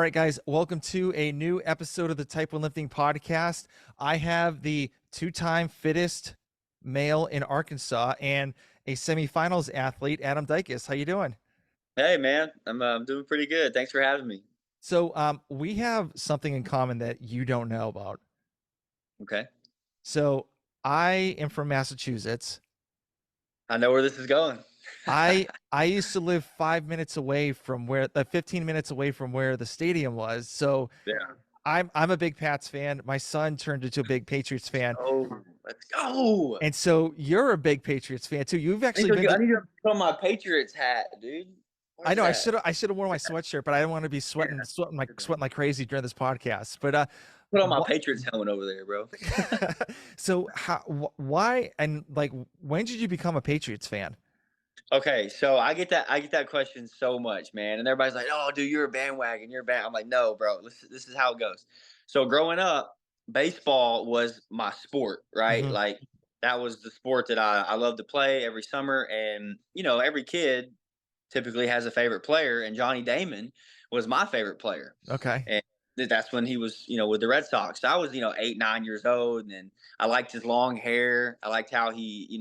right, guys, welcome to a new episode of the Type1lifting podcast. I have the two-time fittest male in Arkansas and a semifinals athlete, Adam Dycus. How you doing? Hey man, I'm doing pretty good. Thanks for having me. So we have something in common that you don't know about. Okay. So I am from Massachusetts. I know where this is going. I used to live 5 minutes away from where 15 minutes away from where the stadium was. So Yeah. I'm a big Pats fan. My son turned into a big Patriots fan. Oh, let's go. And so you're a big Patriots fan too. You've I need actually to been get, I to. need to put on my Patriots hat, dude. I Where's know that? I should have worn my sweatshirt, but I didn't want to be sweating like crazy during this podcast. But Put on my what? Patriots helmet over there, bro. So why and like when did you become a Patriots fan? Okay, so I get that question so much, man. And everybody's like, "Oh, dude, you're a bandwagon. You're a band." I'm like, "No, bro. This is how it goes." So growing up, baseball was my sport, right? Hmm. Like that was the sport that I loved to play every summer. And every kid typically has a favorite player, and Johnny Damon was my favorite player. Okay. And that's when he was, with the Red Sox. I was, 8, 9 years old, and I liked his long hair. I liked how he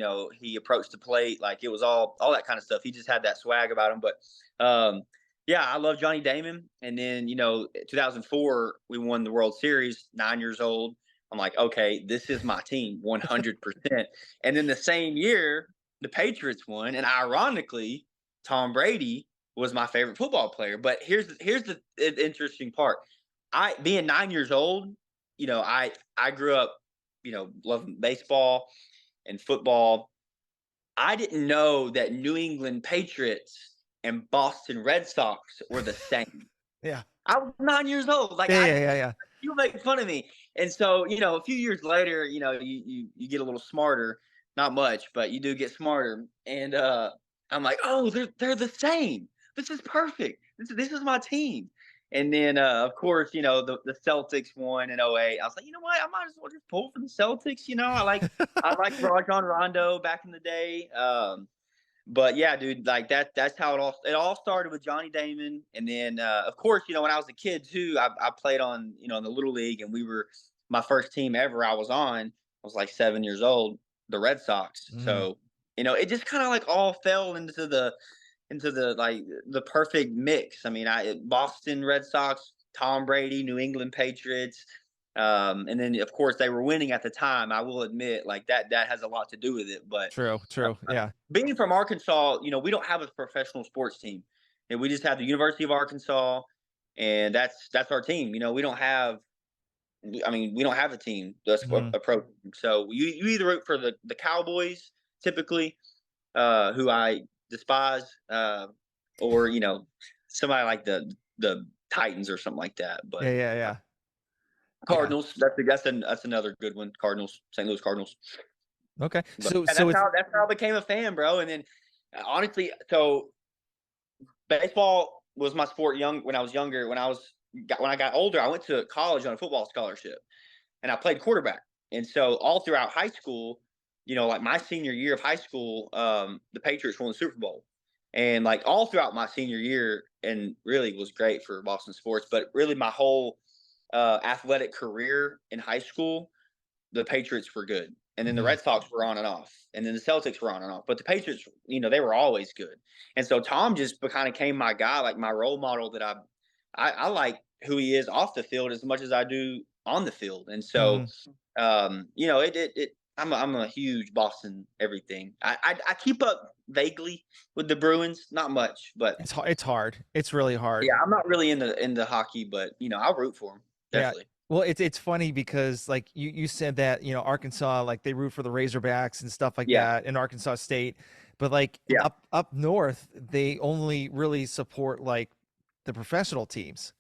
approached the plate. Like it was all that kind of stuff. He just had that swag about him. But yeah, I love Johnny Damon. And then 2004, we won the World Series. 9 years old. I'm like, okay, this is my team, 100%. And then the same year, the Patriots won, and ironically, Tom Brady was my favorite football player. But here's the interesting part. I being 9 years old, I grew up, loving baseball and football. I didn't know that New England Patriots and Boston Red Sox were the same. Yeah. I was 9 years old. Like Yeah. Yeah. Yeah. Yeah. you make fun of me. And so, a few years later, you get a little smarter. Not much, but you do get smarter. And I'm like, oh, they're the same. This is perfect. This is my team. And then of course, the Celtics won in '08. I was like, you know what? I might as well just pull for the Celtics. I like Rajon Rondo back in the day. But yeah, dude, like that's how it all started with Johnny Damon. And then of course, when I was a kid too, I played on, in the little league, and we were my first team ever I was on, I was like 7 years old, the Red Sox. Mm. So, it just kind of like all fell into the like the perfect mix. I mean, Boston Red Sox, Tom Brady, New England Patriots. And then of course they were winning at the time. I will admit, like that has a lot to do with it. But True. True. Yeah. being from Arkansas, we don't have a professional sports team, and we just have the University of Arkansas, and that's our team. We don't have. I mean, we don't have a team that's Hmm. approaching. So you either root for the Cowboys typically, who I despise, or somebody like the Titans or something like that. But Yeah. Yeah. Yeah. Yeah. Cardinals, that's another good one. Cardinals, St. Louis Cardinals. Okay. But So yeah, so it's that's how I became a fan, bro. And then honestly, so baseball was my sport when I was younger. When I got older, I went to college on a football scholarship, and I played quarterback. And so all throughout high school, like my senior year of high school, the Patriots won the Super Bowl. And like all throughout my senior year, and really was great for Boston sports, but really my whole athletic career in high school, the Patriots were good. And then the Mhm. Red Sox were on and off. And then the Celtics were on and off. But the Patriots, they were always good. And so Tom just kind of came my guy, like my role model that I like who he is off the field as much as I do on the field. And so Mhm. I'm a huge Boston everything. I keep up vaguely with the Bruins, not much, but It's hard. It's really hard. yeah, I'm not really into hockey, but I'll root for them. Yeah. Definitely. Well, it's funny because like you said that, Arkansas, like they root for the Razorbacks and stuff like Yeah. that in Arkansas State, but like Yeah. up north, they only really support like the professional teams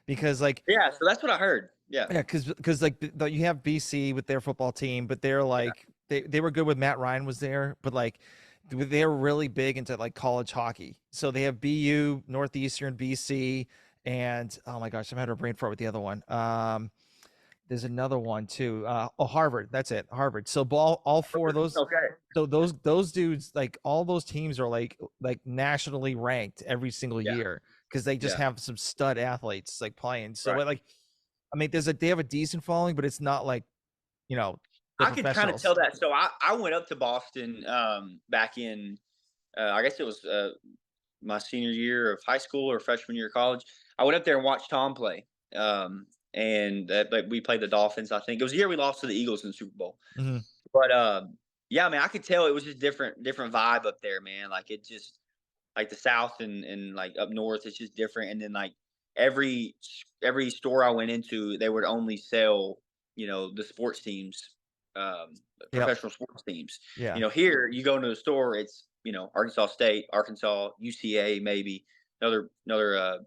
because like Yeah. So that's what I heard. Yeah. yeah, because like you have BC with their football team, but they're Yeah. like they were good when Matt Ryan was there, but like they're really big into like college hockey. So they have BU, Northeastern, BC, and oh my gosh, I'm having a brain fart with the other one. There's another one too. Oh, Harvard. That's it. Harvard. So all four of those. Okay. So those dudes, like all those teams are like nationally ranked every single Yeah. year because they just Yeah. have some stud athletes like playing. So Right. like, I mean, they have a decent following, but it's not like, you know, the I could kind of professionals. tell that. So I went up to Boston back in I guess it was my senior year of high school or freshman year of college. I went up there and watched Tom play. And but we played the Dolphins. I think it was the year we lost to the Eagles in the Super Bowl. Mhm. But yeah, man, I could tell it was just different vibe up there, man. Like it just like the South and like up north, it's just different. And then like every every store I went into, they would only sell, the sports teams, um, Yep. professional sports teams. Yeah. Here you go into the store, it's Arkansas State, Arkansas, UCA, maybe another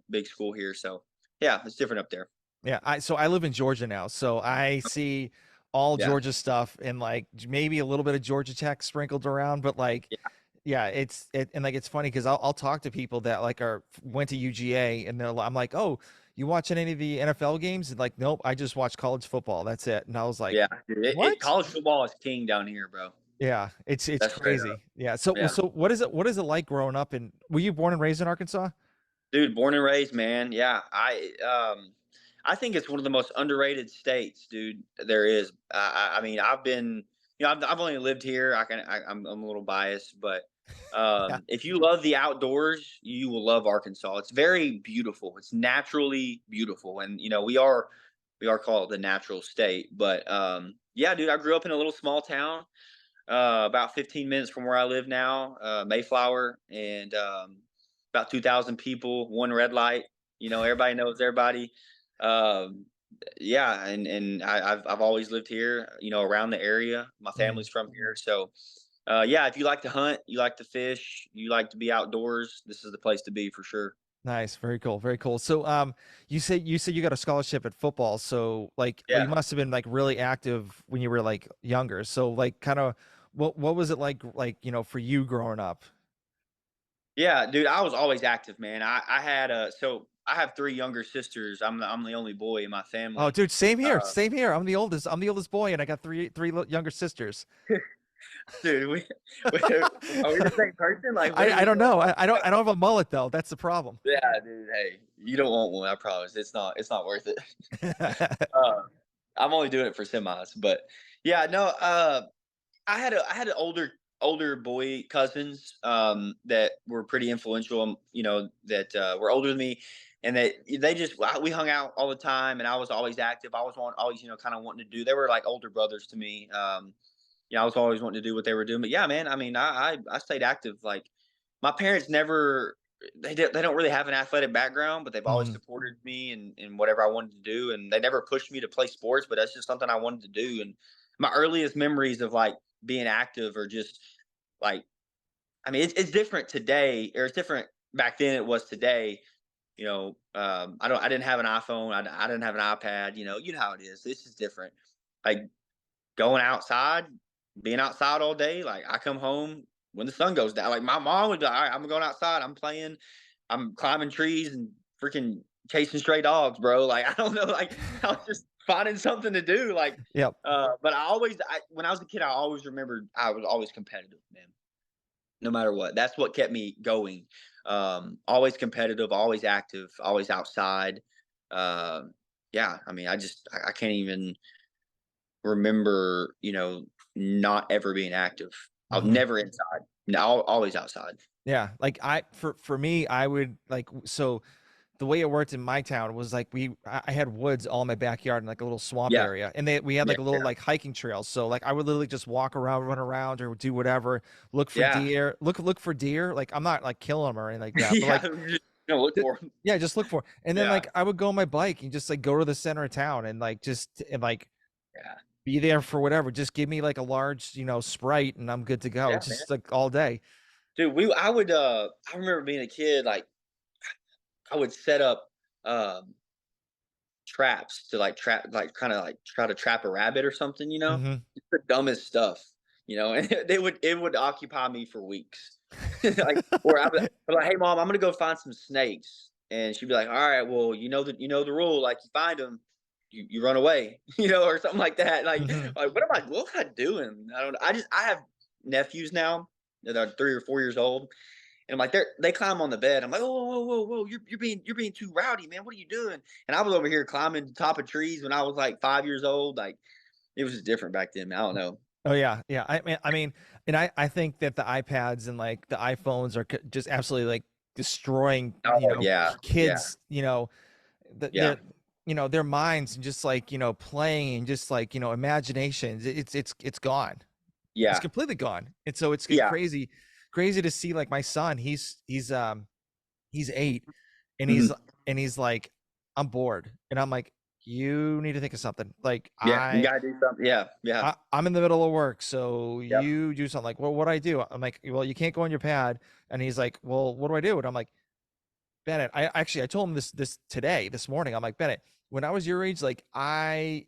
big school here. So yeah, it's different up there. Yeah, so I live in Georgia now, so I see all Yeah, Georgia stuff and like maybe a little bit of Georgia Tech sprinkled around, but like, yeah, yeah, and like it's funny because I'll talk to people that like went to UGA and I'm like, oh, you watching any of the NFL games? And like, nope, I just watch college football. That's it. And I was like, yeah. Dude, what? college football is king down here, bro. Yeah, it's That's straight up. crazy. Yeah. So Yeah. what is it like growing up in? Were you born and raised in Arkansas? Dude, born and raised, man. Yeah, I think it's one of the most underrated states, dude. There is. I mean, I've been, I've only lived here. I'm a little biased, but Yeah. if you love the outdoors, you will love Arkansas. It's very beautiful. It's naturally beautiful, and we are called the natural state. But yeah, dude, I grew up in a little small town, about 15 minutes from where I live now, Mayflower, and about 2,000 people, one red light. Everybody knows everybody. Um, yeah, and I've always lived here, around the area. My Mhm. family's from here, so yeah. If you like to hunt, you like to fish, you like to be outdoors, this is the place to be for sure. Nice, very cool, very cool. So, you said you got a scholarship at football. So, like, you Yeah. must have been like really active when you were like younger. So, like, kind of, what was it like, for you growing up? Yeah, dude, I was always active, man. I had so I have three younger sisters. I'm the only boy in my Oh, family. dude, same here, Uh, same here. I'm the oldest boy, and I got three younger sisters. Dude, are we the same person? Like, what is I don't going know. on? I don't have a mullet though. That's the problem. Yeah, dude. Hey, you don't want one. I promise. It's not worth it. Uh, I'm only doing it for semis, but yeah, no. I had older boy cousins that were pretty influential. That were older than me, and that we hung out all the time, and I was always active. I was always kind of wanting to do. They were like older brothers to me. I was always wanting to do what they were doing. But yeah, man, I mean, I stayed active. Like my parents never they don't really have an athletic background, but they've always Mhm. supported me in whatever I wanted to do, and they never pushed me to play sports. But that's just something I wanted to do. And my earliest memories of like being active or just like I mean, it's different today, or it's different back then. It was today. I didn't have an iPhone. I didn't have an iPad. You know how it is. This is different. Like going outside, being outside all day. Like I come home when the sun goes down. Like my mom would be like, "All right, I'm going outside. I'm playing. I'm climbing trees and freaking chasing stray dogs, bro." Like I don't know. Like I was just finding something to do. Like, Yep. but when I was a kid, I always remembered I was always competitive, man. No matter what, that's what kept me going. Always competitive, always active, always outside. Um, yeah, I mean, I can't even remember, not ever being active. I was Mhm. never inside. No, always outside. Yeah, like for me, I would like so the way it worked in my town was like I had woods all in my backyard in like a little swamp Yeah, area, and we had yeah, like a little yeah, like hiking trail. So like I would literally just walk around, run around, or do whatever, look for yeah, deer, look for deer. Like I'm not like killing them or anything like that, but yeah. like Just, look for 'em. yeah, just look for. And then Yeah, like I would go on my bike and just like go to the center of town and like yeah, be there for whatever. Just give me like a large Sprite and I'm good to go. yeah, man. Just like all day. Dude, I remember being a kid. Like I would set up um, traps to like trap, like kind of like try to trap a rabbit or something. Hmm. It's the dumbest stuff. And it would occupy me for weeks. Like, or I'd be like, "Hey, mom, I'm gonna go find some snakes," and she'd be like, "All right, well, you know the rule. Like, you find them, you run away, or something like that. Like, Hmm. what am I doing? I don't know. I have nephews now that are 3 or 4 years old, And I'm like, they climb on the bed. I'm like, oh, whoa, whoa, whoa, whoa, you're being too rowdy, man. What are you doing? And I was over here climbing the top of trees when I was like 5 years old. Like it was just different back then, man. I don't know. Oh yeah, yeah. I mean, and I think that the iPads and like the iPhones are just absolutely like destroying, Oh yeah, yeah, kids, yeah, their, their minds and just like, playing and just like, imaginations. It's gone. It's yeah, completely gone. And so it's yeah. crazy to see like my son, he's 8 and Mhm. he's like, I'm bored. And I'm like, you need to think of something. Like Yeah, you gotta do something. Yeah, yeah, I'm in the middle of work, so yep, you do something. Like, well, what do I do? I'm like, well, you can't go on your pad. And he's like, well, what do I do? And I'm like, Bennett, I told him this morning. I'm like, Bennett, when I was your age, like my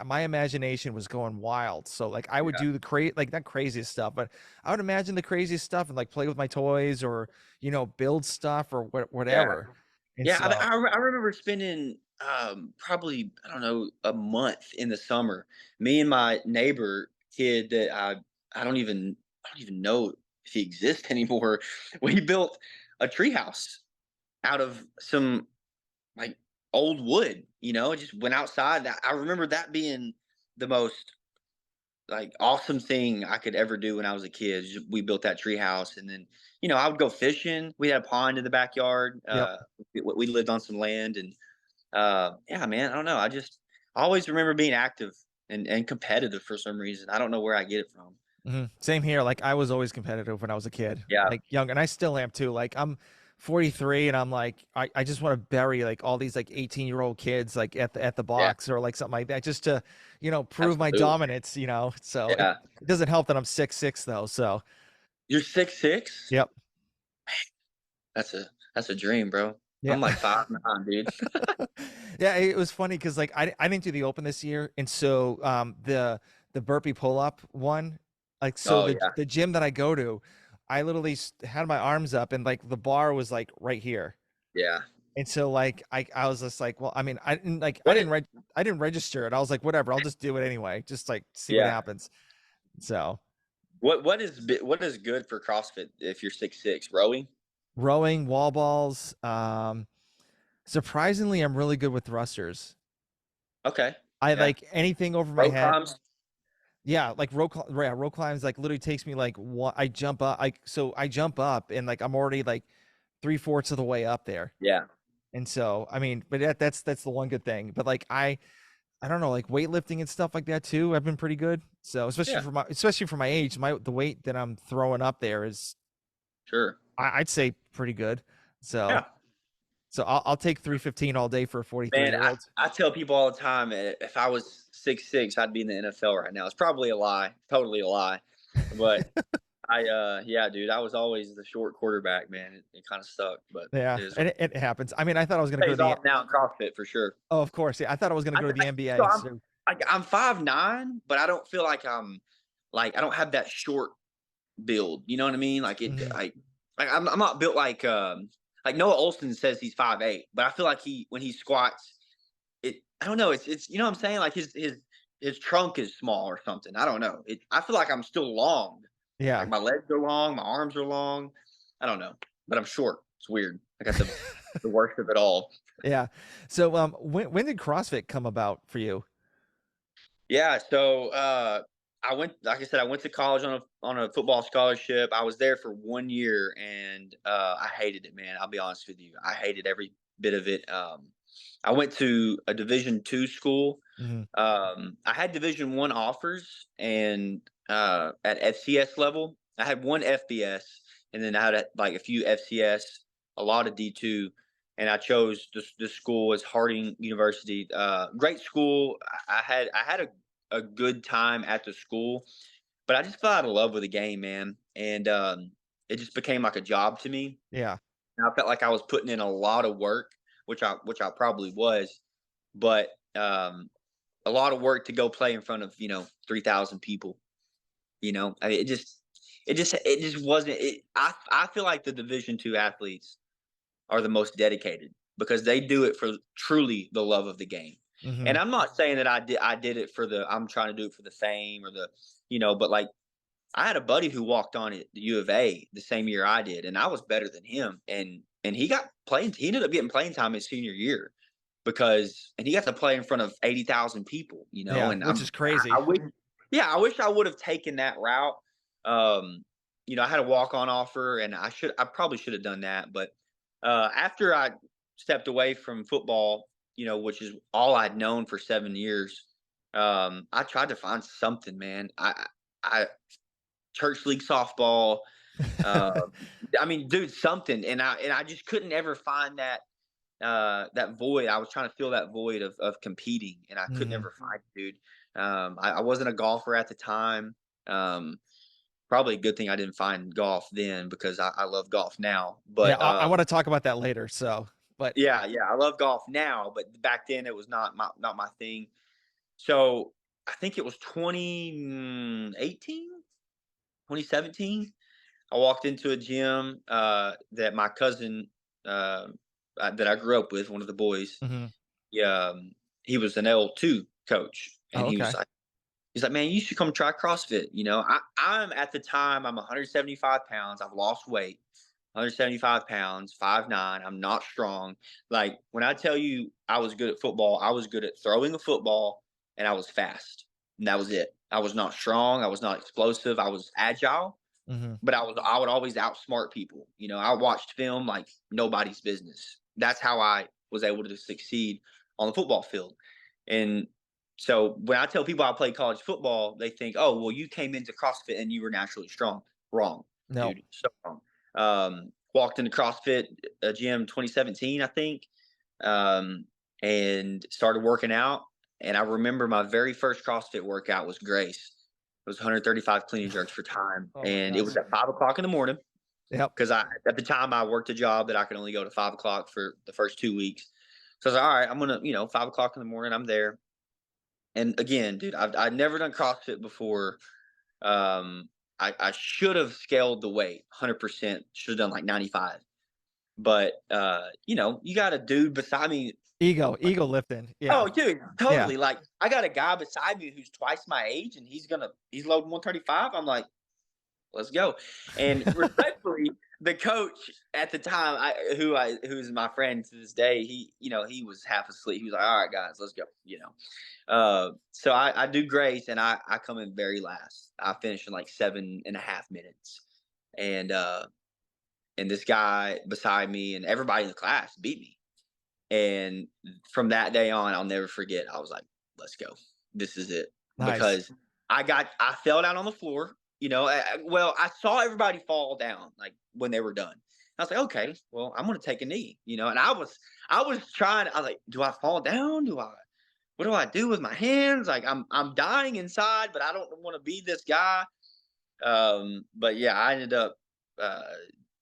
imagination was going wild. So like I would yeah, do like not craziest stuff, but I would imagine the craziest stuff and like play with my toys or, build stuff or yeah. whatever. And Yeah, so, I remember spending probably I don't know a month in the summer. Me and my neighbor kid that I don't even know if he exists anymore. We built a treehouse out of some like old wood. It just went outside. I remember that being the most like awesome thing I could ever do when I was a kid. We built that tree house, and then I would go fishing. We had a pond in the backyard. yep. We lived on some land, and yeah, man, I don't know. I always remember being active and competitive for some reason. I don't know where I get it from. Same here. Like I was always competitive when I was a kid, Yeah, like young, and I still am too. Like I'm 43 and I'm like, I just want to bury like all these like 18-year-old kids like at the yeah, box or like something like that just to, prove my absolutely. dominance. So it, Yeah, it doesn't help that I'm 6'6" though. So you're 6'6". yep. That's a dream, bro. Yeah. I'm like 5'9", dude. Yeah, it was funny because like I didn't do the open this year, and so the burpee pull up one, like so Oh the gym that I go to, I literally had my arms up and like the bar was like right here, yeah. and so like I was just like, well, I mean, What it? I didn't register it. I was like, whatever, I'll just do it anyway, just like see what Yeah. happens. So What is good for CrossFit if you're 6'6"? Rowing. rowing, wall balls, surprisingly, I'm really good with thrusters. Okay. I Yeah. like anything over my Rope head. climbs. Yeah, like row climbs like literally takes me like one. I jump up, I jump up and like I'm already like 3/4 of the way up there. Yeah. And so I mean, but that's the one good thing. But like I don't know, like weightlifting and stuff like that too. I've been pretty good. So Yeah. especially for my age, the weight that I'm throwing up there is Sure. I'd say pretty good. So Yeah. I'll take 315 all day for a 43 Man, year I, old. I tell people all the time, if I was 6'6", I'd be in the NFL right now. It's probably a lie, totally a lie. But yeah, dude, I was always the short quarterback, man. It kind of sucked, but Yeah, it is. and it happens. I mean, I thought I was gonna go to Pays the off now in CrossFit for sure. oh, of course, yeah. I thought I was gonna go to the So NBA. I'm So I'm 5'9", but I don't feel like I don't have that short build. You know what I mean? Like it, mhm. I'm not built like Noah Olson says he's 5'8", but I feel like when he squats, I don't know. It's you know what I'm saying? Like his trunk is small or something. I don't know. I feel like I'm still long. Yeah. Like my legs are long, my arms are long. I don't know, but I'm short. It's weird. I got the worst of it all. Yeah. So when did CrossFit come about for you? Yeah, so I went, like I said, I went to college on a football scholarship. I was there for 1 year, and I hated it, man. I'll be honest with you, I hated every bit of it. I went to a Division II school. Mhm. I had Division I offers, and at FCS level, I had one FBS, and then I had like a few FCS, a lot of D2, and I chose this school as Harding University. Great school. I had a good time at the school, but I just fell out of love with the game, man, and it just became like a job to me. Yeah. And I felt like I was putting in a lot of work, which I probably was, but a lot of work to go play in front of 3,000 people. I mean, it just wasn't. I feel like the Division II athletes are the most dedicated because they do it for truly the love of the game. And Mhm. I'm not saying that I did it for the I'm trying to do it for the fame or but like I had a buddy who walked on at the U of A the same year I did, and I was better than him. And he got playing. He ended up getting playing time his senior year and he got to play in front of 80,000 people. Yeah, And which is crazy. I wish, yeah, I wish I would have taken that route. Um, I had a walk on offer, and I probably should have done that. But after I stepped away from football, which is all I'd known for 7 years, I tried to find something, man. I church league softball. Uh, I mean, dude, something, and I just couldn't ever find that void. I was trying to fill that void of competing, and I could Mhm. never find it, dude. I wasn't a golfer at the time. Um, Probably a good thing I didn't find golf then, because I love golf now. Yeah, But I want to talk about that later. So, but yeah, yeah, I love golf now, but back then it was not my thing. So I think it was 2018, 2017. I walked into a gym that my cousin that I grew up with, one of the boys. mhm. He, he was an L2 coach, and Oh, okay. he's like, man, you should come try CrossFit. I'm at the time, I'm 175 pounds. I've lost weight, 175 pounds, 5'9". I'm not strong. Like, when I tell you I was good at football, I was good at throwing a football, and I was fast. And that was it. I was not strong. I was not explosive. I was agile, Mhm. but I would always outsmart people. I watched film like nobody's business. That's how I was able to succeed on the football field. And so when I tell people I played college football, they think, "Oh, well, you came into CrossFit and you were naturally strong." Wrong, No. dude. So wrong. Walked into CrossFit gym 2017, I think, and started working out. And I remember my very first CrossFit workout was Grace. It was 135 clean and jerks for time, Oh my and it gosh. was at 5 o'clock in the morning, Yep. because I at the time I worked a job that I could only go to 5 o'clock for the first 2 weeks. So I was like, all right, I'm gonna, 5 o'clock in the morning, I'm there. And again, dude, I've never done CrossFit before. I should have scaled the weight 100%. Should have done like 95. But you got a dude beside me. Ego lifting. Yeah. Oh, dude, Yeah. totally. Like, I got a guy beside me who's twice my age, and he's loading 135. I'm like, let's go. And respectfully, the coach at the time, who's my friend to this day, he was half asleep. He was like, all right, guys, let's go. So I do Grace, and I come in very last. I finish in like 7.5 minutes. And this guy beside me and everybody in the class beat me. And from that day on, I'll never forget. I was like, let's go. This is it. Nice. Because I fell down on the floor. Well, I saw everybody fall down like when they were done. I was like, okay, well, I'm gonna take a knee. And I was trying. I was like, do I fall down? What do I do with my hands? Like, I'm dying inside, but I don't want to be this guy. But yeah, I ended up uh,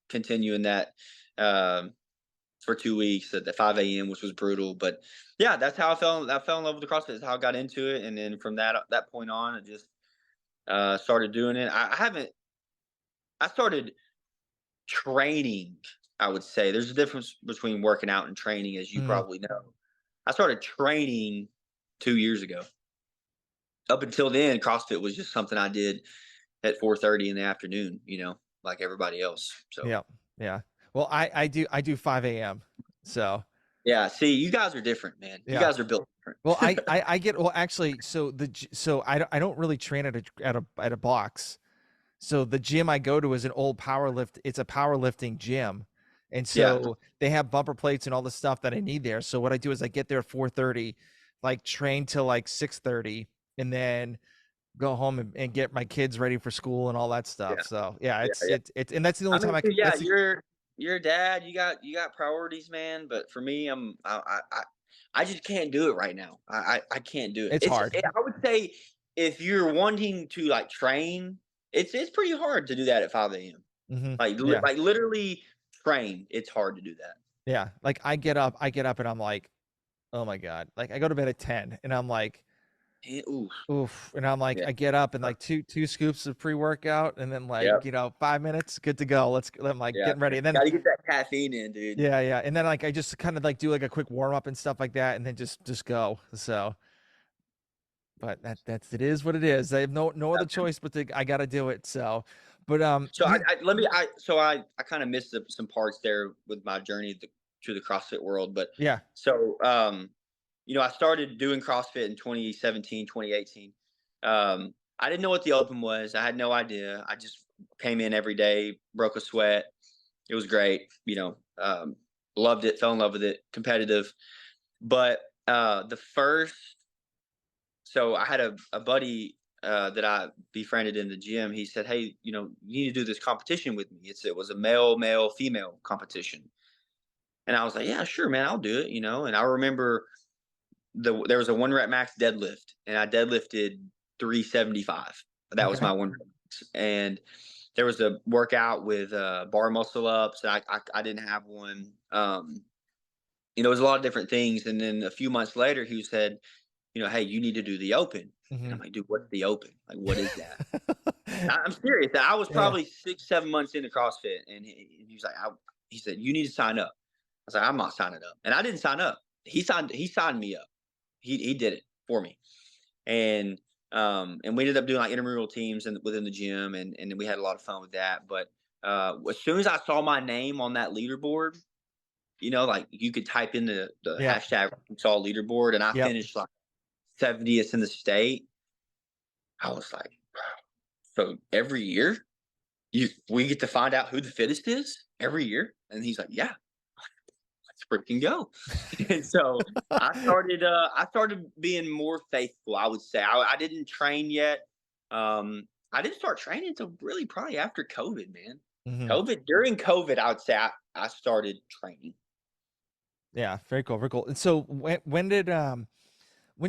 continuing that. Um, for 2 weeks at the 5 a.m., which was brutal. But yeah, that's how I fell in love with the CrossFit. That's how I got into it. And then from that point on, I just started doing it. I started training, I would say. There's a difference between working out and training, as you Mhm. probably know. I started training 2 years ago. Up until then, CrossFit was just something I did at 4:30 in the afternoon, like everybody else. So Yep. Yeah. Well, I do 5 a.m. So, yeah, see, you guys are different, man. You yeah. guys are built Well, different. I get, well, actually, so I don't really train at a box. So the gym I go to is an old it's a powerlifting gym. And Yeah. so they have bumper plates and all the stuff that I need there. So what I do is I get there at 4:30, like train till like 6:30, and then go home and get my kids ready for school and all that stuff. Yeah. So yeah, Yeah. it's and that's the I only time mean, I so can, yeah, that's the, you're a dad. You got priorities, man. But for me, I just can't do it right now. I can't do it. it's hard. I would say, if you're wanting to like train, it's pretty hard to do that at 5 a.m. Yeah. Like literally train. It's hard to do that. Yeah. Like I get up and I'm like, oh my God. Like I go to bed at 10 and I'm like, Ooh, oof. And I'm like, yeah, I get up and like two scoops of pre-workout and then yeah, like, 5 minutes, good to go. I'm like yeah. getting ready. And then Got to get that caffeine in, dude. yeah, yeah. And then like I just kind of like do like a quick warm up and stuff like that and then just go. So but that's it is what it is. I have no other choice but to I got to do it. So, but So you I kind of missed some parts there with my journey to the CrossFit world, but yeah. so I started doing CrossFit in 2017, 2018. I didn't know what the open was. I had no idea. I just came in every day, broke a sweat. It was great. Loved it, fell in love with it, competitive. But the first, so I had a buddy that I befriended in the gym. He said, "Hey, you need to do this competition with me." It was a male, female competition, and I was like, "Yeah, sure, man, I'll do it." And I remember there was a 1 rep max deadlift, and I deadlifted 375. That was Okay. my 1 rep max. And there was a workout with bar muscle ups, and I didn't have one. It was a lot of different things. And then a few months later, he said, "Hey, you need to do the open." And Hmm. I'm like, "Dude, what's the open? Like, what is that?" I'm serious. I was Yeah. probably 6, 7 months into CrossFit, and he was like, he said, "You need to sign up." I was like, "I'm not signing up," and I didn't sign up. He signed me up. He did it for me, and we ended up doing like intramural teams within the gym, and we had a lot of fun with that. But as soon as I saw my name on that leaderboard, like you could type in the Yeah. hashtag saw leaderboard, and I Yep. finished like 70th in the state. I was like, so every year we get to find out who the fittest is every year, and he's like, yeah, let's freaking go. And so I started being more faithful. I would say I didn't train yet. I didn't start training until really probably after COVID, man. Hmm. During COVID, I would say I started training. Yeah. Very cool. Very cool. And so when did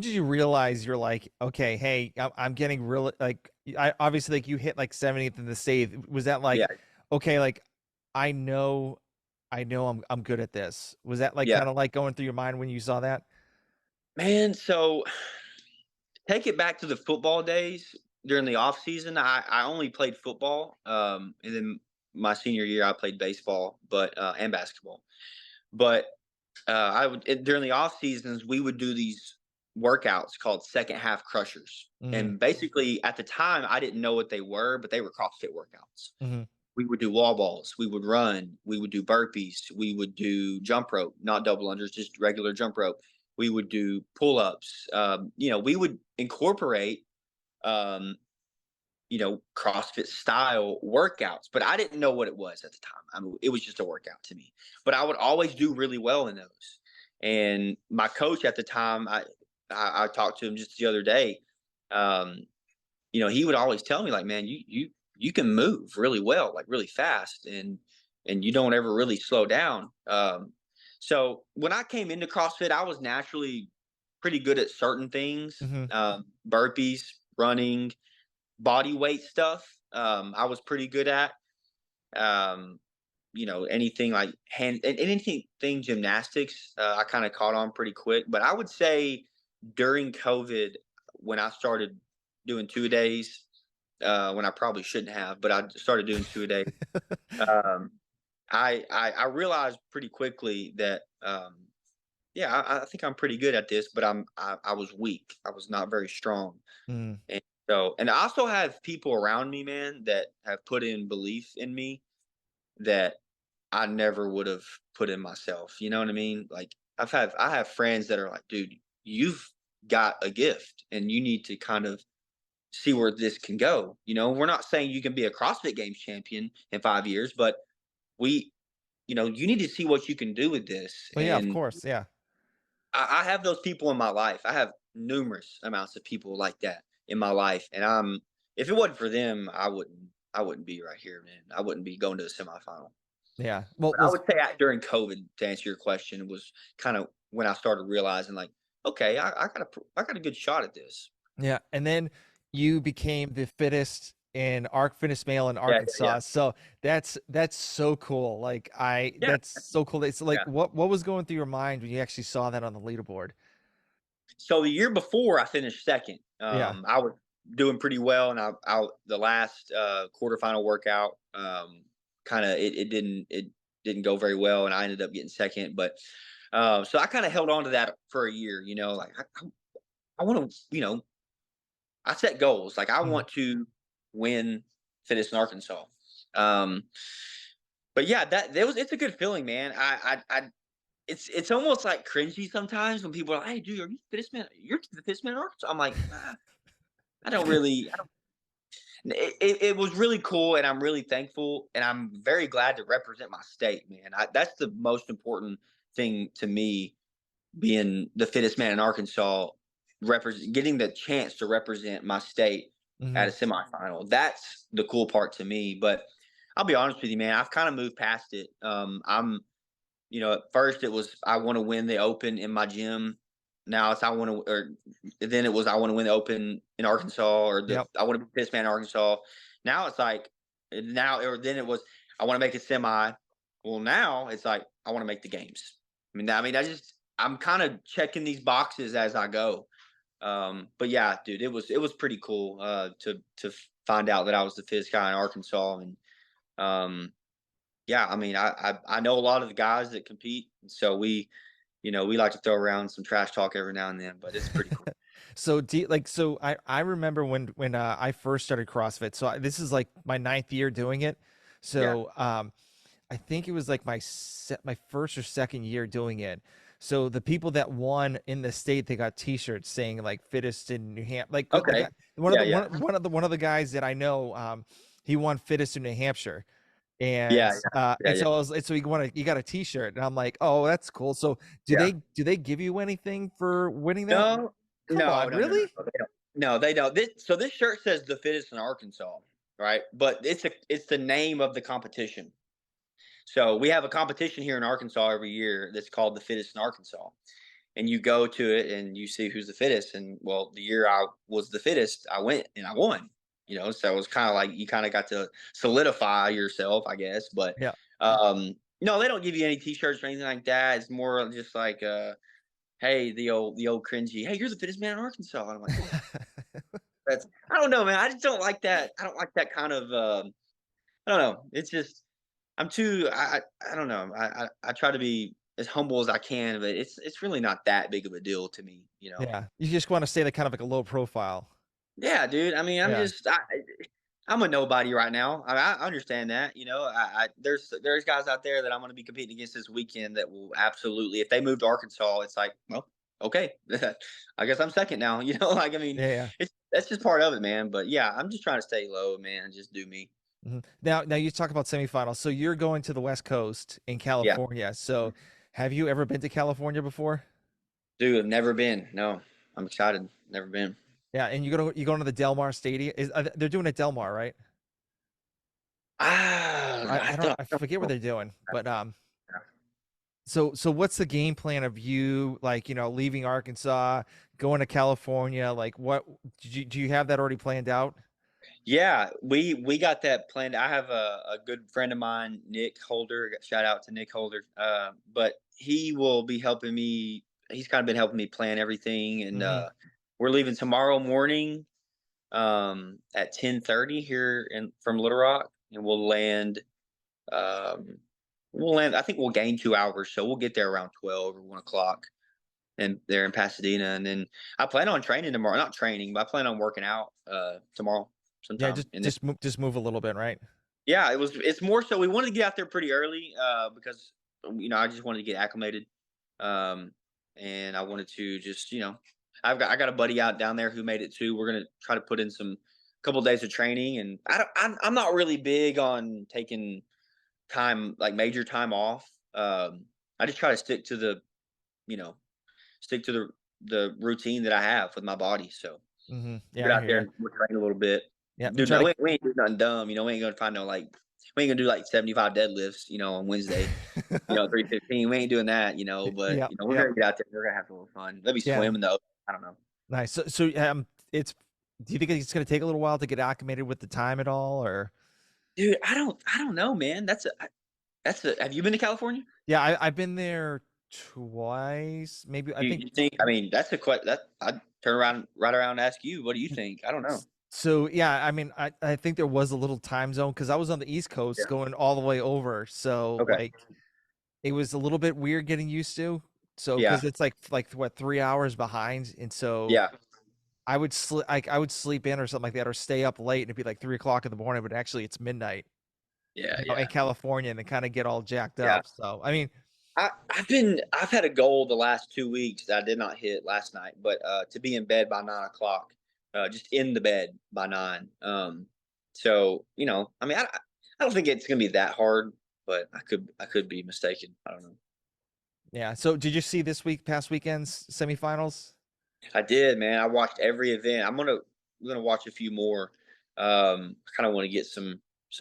you realize you're like, okay, hey, I'm getting really like, I obviously like you hit like 70th in the state. Was that Yeah, like, okay, like I know, I'm good at this. Was that like yeah, kind of like going through your mind when you saw that? man. So take it back to the football days during the off season. I only played football, and then my senior year I played baseball, but and basketball. But during the off seasons we would do these workouts called second half crushers, Hmm. and basically at the time I didn't know what they were, but they were CrossFit workouts. Hmm. We would do wall balls, we would run, we would do burpees, we would do jump rope, not double unders, just regular jump rope. We would do pull ups. We would incorporate um, CrossFit style workouts, but I didn't know what it was at the time. I mean, it was just a workout to me, but I would always do really well in those. And my coach at the time, I talked to him just the other day. Um, he would always tell me like, "Man, you can move really well, like really fast, and you don't ever really slow down." So when I came into CrossFit, I was naturally pretty good at certain things, Hmm. burpees, running, body weight stuff. I was pretty good at. Um, anything like anything gymnastics, I kind of caught on pretty quick. But I would say during COVID, when I started doing 2 days, when I probably shouldn't have, but I started doing 2 days. Um, I realized pretty quickly that yeah, I think I'm pretty good at this, but I was weak. I was not very strong. Mm. And I also have people around me, man, that have put in belief in me that I never would have put in myself. You know what I mean? Like I have friends that are like, "Dude, you've got a gift and you need to kind of see where this can go." We're not saying you can be a CrossFit Games champion in 5 years, but we you need to see what you can do with this. Well, yeah, of And course. Yeah. I have those people in my life. I have numerous amounts of people like that in my life, and if it wasn't for them, I wouldn't be right here, man. I wouldn't be going to the semifinal. Yeah. Well, But I was would say during COVID, to answer your question, was kind of when I started realizing, like, okay, I got a good shot at this. yeah, and then you became the fittest in Arc Fitness Male in Yeah, yeah, yeah, Arkansas. So that's so cool. Like yeah, that's so cool. It's like yeah. what was going through your mind when you actually saw that on the leaderboard? So the year before, I finished second. Yeah. I was doing pretty well, and I the last quarterfinal workout, kind of it didn't go very well, and I ended up getting second. But so I kind of held on to that for a year. Like I want to, I set goals. Like I Mhm. want to win Fittest in Arkansas. Um, but yeah, it's a good feeling, man. It's almost like cringy sometimes when people are like, "Hey, dude, are you the fittest man? You're the fittest man in Arkansas." I'm like, I don't really. I don't. It was really cool, and I'm really thankful, and I'm very glad to represent my state, man. That's the most important thing to me, being the fittest man in Arkansas, getting the chance to represent my state at a Mhm. semifinal. That's the cool part to me. But I'll be honest with you, man. I've kind of moved past it. At first it was I want to win the Open in my gym. Now it's I want to, or then it was I want to win the Open in Arkansas, or Yep. I want to be this man in Arkansas. Now it's like now, or then it was I want to make a semi. Well, now it's like I want to make the games. I'm kind of checking these boxes as I go. But yeah, dude, it was pretty cool to find out that I was the fittest guy in Arkansas, and um, yeah, I know a lot of the guys that compete, so we like to throw around some trash talk every now and then, but it's pretty cool. So I remember when I first started CrossFit. This is like my ninth year doing it. Yeah. So I think it was like my first or second year doing it. So the people that won in the state, they got T-shirts saying like "fittest in New Hampshire." Like the guy, Okay. Yeah. Yeah. one of the guys that I know, he won fittest in New Hampshire, Yeah. Yeah. and Yeah. so I was, so you got a T-shirt, and I'm like, oh, that's cool. So Yeah. do they give you anything for winning that? No. Come No. on, No. No. No. really? No. They don't. No, they don't. This shirt says the fittest in Arkansas, right? But it's the name of the competition. So we have a competition here in Arkansas every year that's called the fittest in Arkansas, and you go to it and you see who's the fittest. And well, the year I was the fittest, I went and I won. So it was kind of like you kind of got to solidify yourself, I guess. But Yeah. no, they don't give you any T-shirts or anything like that. It's more just like, hey, the old cringy, hey, you're the fittest man in Arkansas. And I'm like, oh, that's I don't know, man. I just don't like that. I don't like that kind of. I don't know. It's just I'm too. I don't know. I try to be as humble as I can, but it's really not that big of a deal to me. Yeah. You just want to stay like kind of like a low profile. Yeah, dude. Yeah. I'm a nobody right now. I understand that. There's guys out there that I'm going to be competing against this weekend that will absolutely, if they move to Arkansas, it's like, well, okay, I guess I'm second now. Yeah. Yeah. that's just part of it, man. But yeah, I'm just trying to stay low, man, and just do me. Now you talk about semifinals. So you're going to the West Coast in Yeah, California. So have you ever been to California before? dude. I've never been. No, I'm excited. Never been. Yeah, and you go to the Del Mar Stadium. They're doing it Del Mar, right? I don't. I I don't forget what know. they're doing, but so what's the game plan of you, like, leaving Arkansas, going to California? Like, what do you have that already planned out? Yeah, we got that planned. I have a good friend of mine, Nick Holder. Shout out to Nick Holder. But he will be helping me. He's kind of been helping me plan everything, and Hmm. we're leaving tomorrow morning at 10:30 here from Little Rock, and Um, we'll land. I think we'll gain 2 hours, so we'll get there around 12 or 1 o'clock, and they're in Pasadena. And then I plan on training tomorrow. Not training, but I plan on working out tomorrow Yeah, sometime. And then just move a little bit, right? yeah, it's more so we wanted to get out there pretty early because I just wanted to get acclimated, um, and I wanted to just I got a buddy out down there who made it too. We're gonna try to put in some couple days of training, and I'm not really big on taking time like major time off. I just try to you know stick to the routine that I have with my body. So Yeah, get I out hear there you. and we'll train a little bit. Yeah, and Dude, try no, to. we ain't doing nothing dumb. We ain't gonna find no like we ain't gonna do like 75 deadlifts, on Wednesday, 315. We ain't doing that, but Yeah, we're yeah, gonna get out there, we're gonna have a little fun. Maybe yeah. swim in the ocean. I don't know. Nice. It's. Do you think it's going to take a little while to get acclimated with the time at all, or? Dude, I don't know, man. Have you been to California? Yeah, I've been there twice, maybe. I think You think that's a question that I'd turn around right around and ask you, what do you think? I don't know. so. Yeah, I mean, I think there was a little time zone because I was on the East Coast Yeah. going all the way over, so Okay. like it was a little bit weird getting used to. So Yeah. because it's like what 3 hours behind, and so Yeah. I would sleep in or something like that, or stay up late and it'd be like 3 o'clock in the morning, but actually it's midnight, Yeah, in yeah, California, and then kind of get all jacked yeah. up. So I mean, I've had a goal the last 2 weeks that I did not hit last night, but to be in bed by 9 o'clock, just in the bed by 9. So I mean, I don't think it's gonna be that hard, but I could be mistaken. I don't know. yeah. So did you see this past weekend's semifinals? I did, man. I watched every event. I'm gonna watch a few more. I kind of want to get some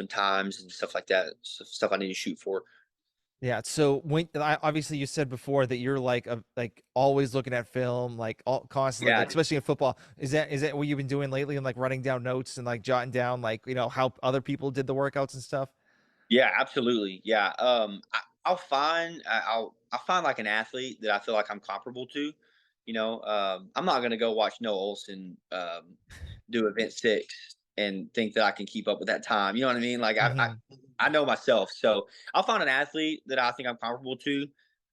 times and stuff like that. Stuff I need to shoot for. Yeah. So obviously you said before that you're like like always looking at film, like all constantly, Yeah, like especially in football. Is that what you've been doing lately, and like writing down notes and like jotting down like how other people did the workouts and stuff? yeah, absolutely. Yeah. I'll find like an athlete that I feel like I'm comparable to. I'm not gonna go watch Noah Olson do event 6 and think that I can keep up with that time. You know what I mean? Like Hmm. I know myself, so I'll find an athlete that I think I'm comparable to,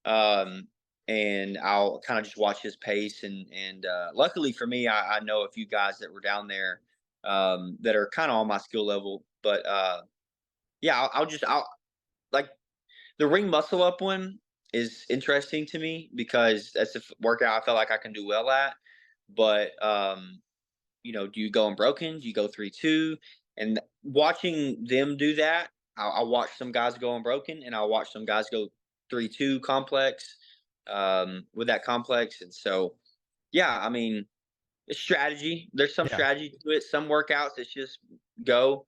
um, and I'll kind of just watch his pace. And luckily for me, I know a few guys that were down there that are kind of on my skill level, but yeah, I'll like the ring muscle up one is interesting to me because that's a workout I feel like I can do well at. But do you go unbroken? Do you go 3-2? And watching them do that, I'll watch some guys go unbroken, and I'll watch some guys go 3-2 complex with that complex. And so, yeah, I mean, it's strategy. There's some Yeah. strategy to it. Some workouts it's just go.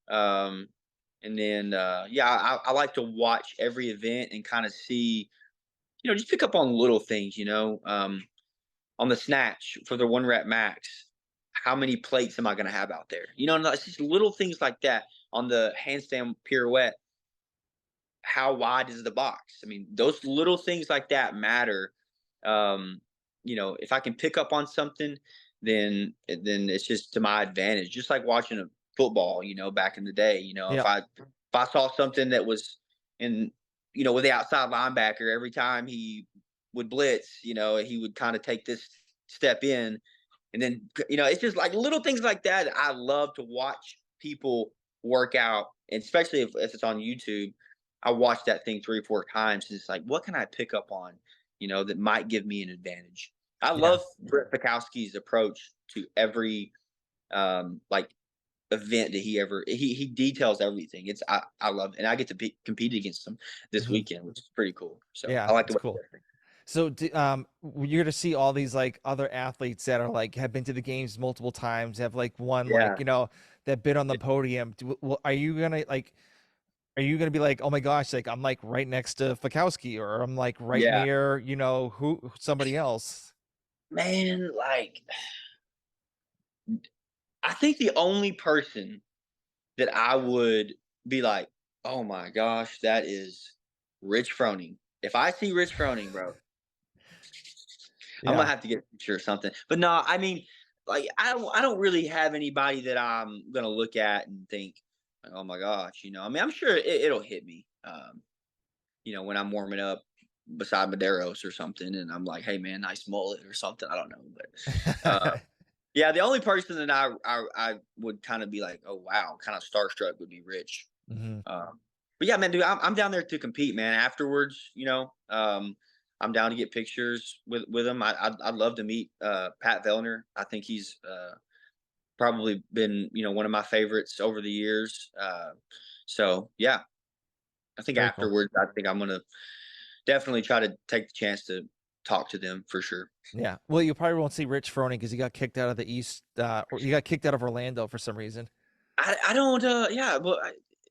Um, and then yeah, I like to watch every event and kind of see, just pick up on little things. On the snatch for the 1 rep max, how many plates am I going to have out there? And it's just little things like that. On the handstand pirouette, how wide is the box? I mean, those little things like that matter. Um, if I can pick up on something, then it's just to my advantage. Just like watching a football, back in the day. If Yeah. I saw something that was in, with the outside linebacker, every time he would blitz, he would kind of take this step in, and then it's just like little things like that. I love to watch people work out, and especially if it's on YouTube. I watched that thing 3 or 4 times, and it's like, what can I pick up on, that might give me an advantage? I Yeah. love Brett Fikowski's approach to every like event that he details everything. I love it. And I get to compete against him this Hmm. weekend, which is pretty cool. So Yeah. I like the That's way cool. So, you're gonna see all these like other athletes that are like have been to the games multiple times, have like won like yeah. that been on the podium. Are you gonna like? Are you gonna be like, oh my gosh, like I'm like right next to Fikowski, or I'm like right Yeah. near who somebody else? Man, like I think the only person that I would be like, "Oh my gosh, that is Rich Froning." If I see Rich Froning, bro, I'm gonna Yeah. have to get a picture or something. But no, I mean, like I don't really have anybody that I'm gonna look at and think, "Oh my gosh," I mean, I'm sure it'll hit me. When I'm warming up beside Maderos or something, and I'm like, "Hey man, nice mullet" or something. I don't know, but yeah, the only person that I would kind of be like, "Oh wow," kind of starstruck would be Rich. Hmm. But yeah, man, dude, I'm down there to compete, man. Afterwards, I'm down to get pictures with him. I'd love to meet Pat Vellner. I think he's probably been one of my favorites over the years. So yeah, I think Very cool. afterwards, I think I'm gonna definitely try to take the chance to talk to them for sure. Yeah. Well, you probably won't see Rich Froning because he got kicked out of the East, or he got kicked out of Orlando for some reason. I don't yeah, well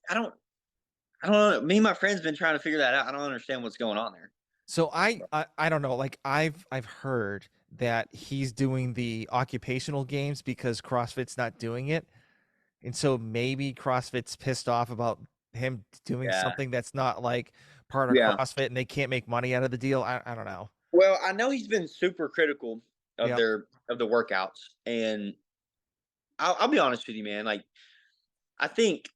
I don't know. Me and my friends been trying to figure that out. I don't understand what's going on there. So I don't know. Like I've heard that he's doing the occupational games because CrossFit's not doing it. And so maybe CrossFit's pissed off about him doing Yeah. something that's not like part of Yeah. CrossFit, and they can't make money out of the deal. I don't know. Well, I know he's been super critical of Yep. the workouts, and I'll be honest with you, man. Like, I think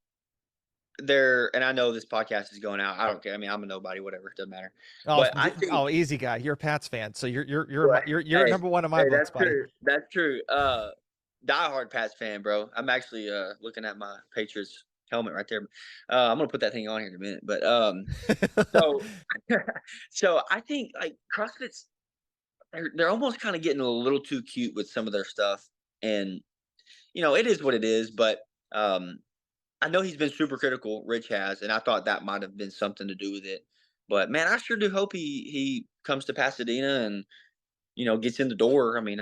and I know this podcast is going out. I don't care. I mean, I'm a nobody, whatever. It doesn't matter. Oh, But I think, oh, easy guy. You're a Pats fan, so well, you're hey, number one in my hey, books, that's buddy. true. That's true. Diehard Pats fan, bro. I'm actually looking at my Patriots helmet right there. I'm gonna put that thing on here in a minute. But so so I think like CrossFit's they're almost kind of getting a little too cute with some of their stuff, and it is what it is. But um, I know he's been super critical. Rich has, and I thought that might have been something to do with it. But man, I sure do hope he comes to Pasadena and gets in the door. I mean,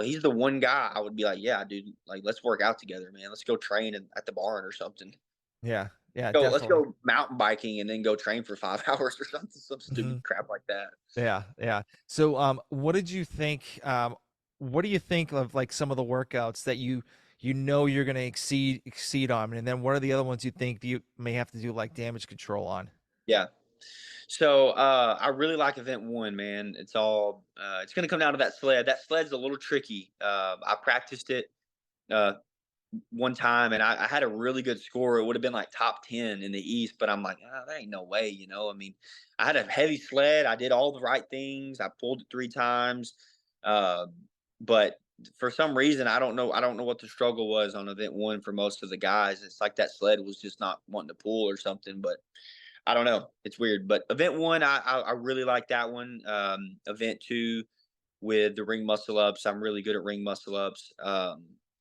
he's the one guy I would be like, yeah, dude, like let's work out together, man. Let's go train at the barn or something. Yeah, yeah, Let's definitely. go mountain biking and then go train for 5 hours or something, some Hmm. stupid crap like that. Yeah, yeah. So, what did you think? What do you think of like some of the workouts that you know you're gonna exceed on, and then what are the other ones you think you may have to do like damage control on? Yeah. So I really like event one, man. It's gonna come down to that sled. That sled's a little tricky. I practiced it uh one time and I had a really good score. It would have been like top 10 in the East, but I'm like, there ain't no way, I mean, I had a heavy sled. I did all the right things. I pulled it 3 times. Uh, but for some reason, I don't know what the struggle was on event one for most of the guys. It's like that sled was just not wanting to pull or something, but I don't know. It's weird. But event one, I really like that one. Event two with the ring muscle ups. I'm really good at ring muscle ups.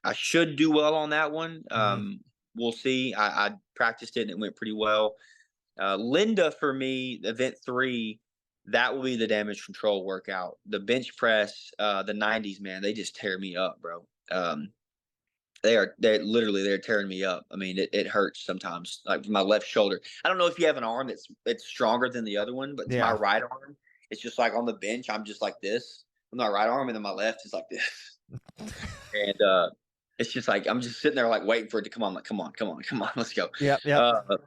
I should do well on that one. Hmm. We'll see. I practiced it and it went pretty well. Linda, for me, event three, that will be the damage control workout. The bench press, the 90s, man, they just tear me up, bro. They're tearing me up. I mean, it hurts sometimes, like my left shoulder. I don't know if you have an arm that's stronger than the other one, but it's my Yeah. right arm. It's just like on the bench, I'm just like this with my right arm, and then my left is like this. And it's just like I'm just sitting there like waiting for it to come on, like, come on, come on, come on, let's go. Yep. Yep. Uh,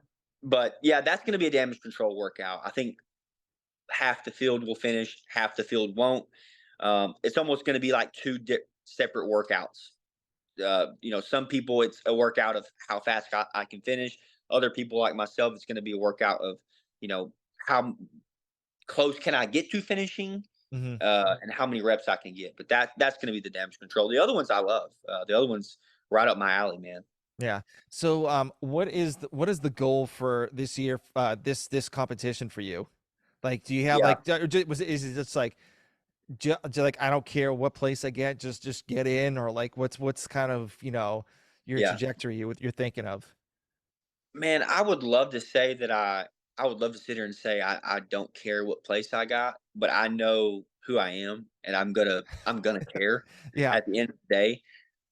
but yeah, that's gonna be a damage control workout. I think half the field will finish, half the field won't. It's almost gonna be like two separate workouts. Some people it's a workout of how fast I can finish. Other people like myself, it's going to be a workout of, how close can I get to finishing, Hmm. and how many reps I can get. But that's going to be the damage control. The other ones I love. The other ones right up my alley, man. Yeah. So, what is the goal for this year? This competition for you? Like, do you have Yeah, like is it just like like I don't care what place I get, just get in, or like what's kind of your yeah. trajectory you're thinking of? Man, I would love to sit here and say I don't care what place I got, but I know who I am and I'm gonna care Yeah. at the end of the day.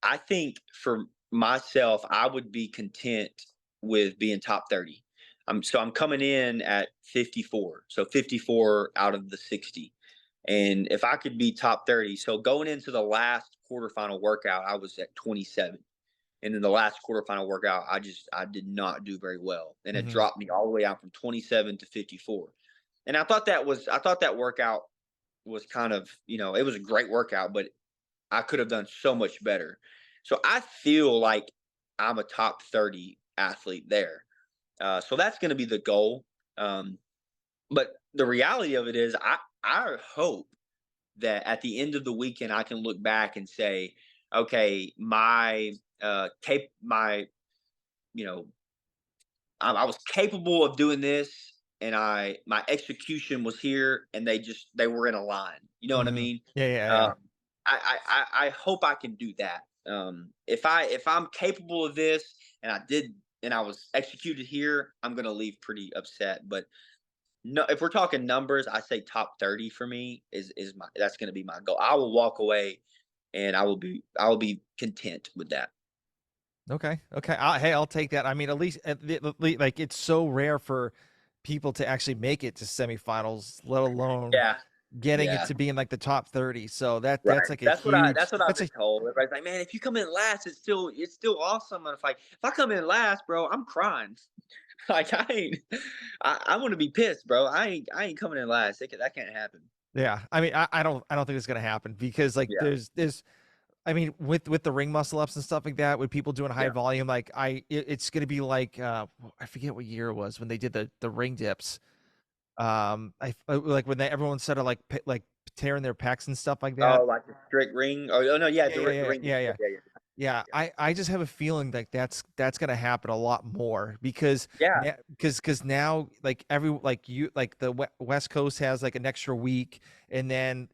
I think for myself, I would be content with being top 30. I'm coming in at 54. So 54 out of the 60. And if I could be top 30, so going into the last quarterfinal workout, I was at 27. And in the last quarterfinal workout, I did not do very well. And it Hmm. dropped me all the way out from 27 to 54. And I thought that workout was kind of, it was a great workout, but I could have done so much better. So I feel like I'm a top 30 athlete there. So that's going to be the goal. Um, but the reality of it is, I hope that at the end of the weekend, I can look back and say, okay, my, you know, I was capable of doing this, and my execution was here, and they were in a line. You know what I Hmm. mean? Yeah. Yeah. Yeah. Um, I hope I can do that. If I'm capable of this, and I was executed here, I'm gonna leave pretty upset. But no, if we're talking numbers, I say top 30 for me is my that's gonna be my goal. I will walk away, and I will be content with that. Okay. Okay. Hey, I'll take that. I mean, like it's so rare for people to actually make it to semifinals, let alone Yeah, getting it yeah. to be in like the top 30. So that's Right. like a That's what I huge. that's what I've That's been a told. Everybody's like, "Man, if you come in last, it's still awesome." And if I come in last, bro, I'm crying. Like I want to be pissed, bro. I ain't coming in last. That can't happen. yeah. I mean, I don't think it's gonna happen because like Yeah. I mean, with the ring muscle ups and stuff like that, with people doing high Yeah. volume, like it's gonna be like I forget what year it was when they did the ring dips. Like when everyone started like like tearing their pecs and stuff like that. Oh, like the strict ring. Oh no, yeah, Yeah, the ring. Yeah, yeah, yeah. yeah, I just have a feeling like that's gonna happen a lot more because yeah, now like like you like the West Coast has like an extra week, and then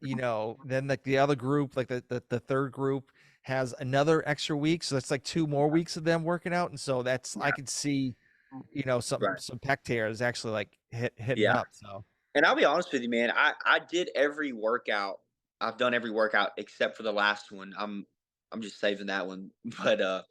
then like the other group like the third group has another extra week, so that's like 2 more weeks of them working out, and so that's yeah. I could see Right. some pec tears actually like hitting Yeah. up. So And I'll be honest with you, man. I did every workout. I've done every workout except for the last one. I'm just saving that one. But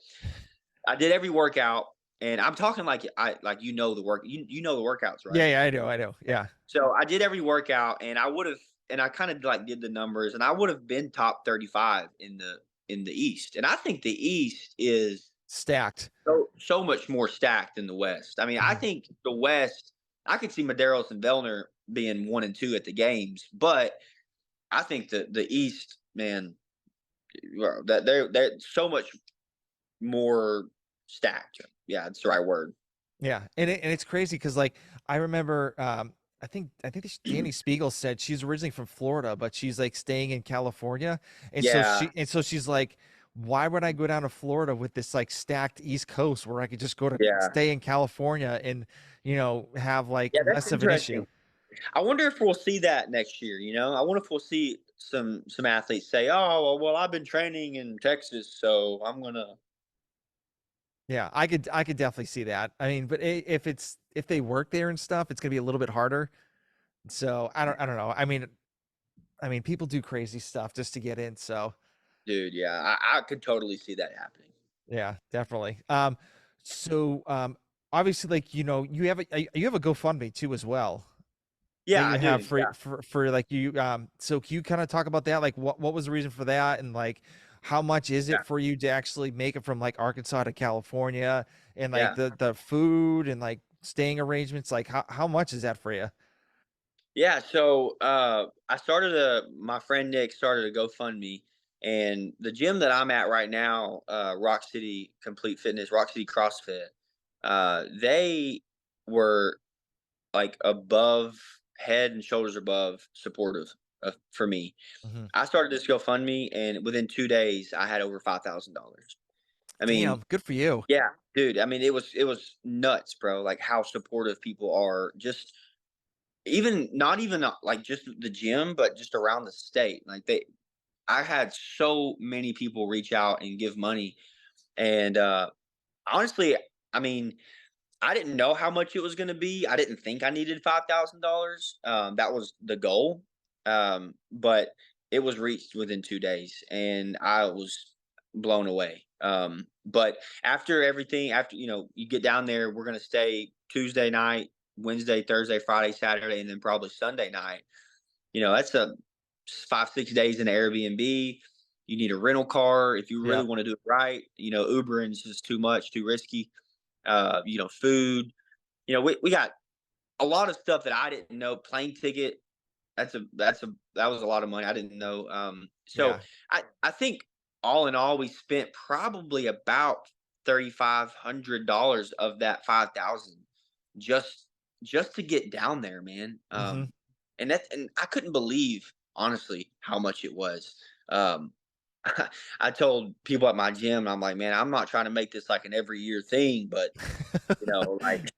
I did every workout, and I'm talking like the work. You know the workouts, right? yeah, I know, yeah. So I did every workout, and I kind of like did the numbers, and I would have been top 35 in the East. And I think the East is Stacked. so much more stacked than the West. I mean, I Mhm. think the West, I could see Medeiros and Vellner being 1 and 2 at the games, but I think the East, man, well, that they're so much more stacked. Yeah, that's the right word. Yeah, and it's crazy because like I remember, I think Danny Spiegel said she's originally from Florida, but she's like staying in California, and Yeah, so she's like, why would I go down to Florida with this like stacked East Coast where I could just go to yeah, stay in California and have like yeah. That's less of an issue? interesting. I wonder if we'll see that next year. I wonder if we'll see some athletes say, "Oh, well, I've been training in Texas, so I'm gonna." Yeah, I could definitely see that. I mean, but if they work there and stuff, it's gonna be a little bit harder. So I don't know. I mean, people do crazy stuff just to get in. So Dude, yeah, I could totally see that happening. yeah, definitely. So obviously, like you have a GoFundMe too as well that Yeah, you I have do. Yeah, for like you. So can you kind of talk about that? Like, what was the reason for that, and like how much is yeah, it for you to actually make it from like Arkansas to California, and like yeah. the food and like staying arrangements? Like how much is that for you? Yeah, so I started my friend Nick started a GoFundMe, and the gym that I'm at right now, Rock City Complete Fitness, Rock City CrossFit, they were like above, head and shoulders above supportive for me. Hmm. I started this GoFundMe, and within 2 days, I had over $5,000. I mean, Damn, good for you. yeah, dude. I mean, it was nuts, bro. Like how supportive people are. Just even not even like just the gym, but just around the state. Like I had so many people reach out and give money, and honestly, I mean, I didn't know how much it was going to be. I didn't think I needed $5,000. That was the goal, but it was reached within 2 days, and I was blown away. But after everything, after you get down there, we're going to stay Tuesday night, Wednesday, Thursday, Friday, Saturday, and then probably Sunday night. That's a 5 6 days in Airbnb. You need a rental car if you really Yeah, want to do it right. Ubering is just too much, too risky. Food. We got a lot of stuff that I didn't know. Plane ticket. That was a lot of money. I didn't know. So yeah. I think all in all, we spent probably about $3,500 of that 5,000 just just to get down there, man. Hmm. And I couldn't believe honestly how much it was. Um, I told people at my gym, I'm like, man, I'm not trying to make this like an every year thing, but like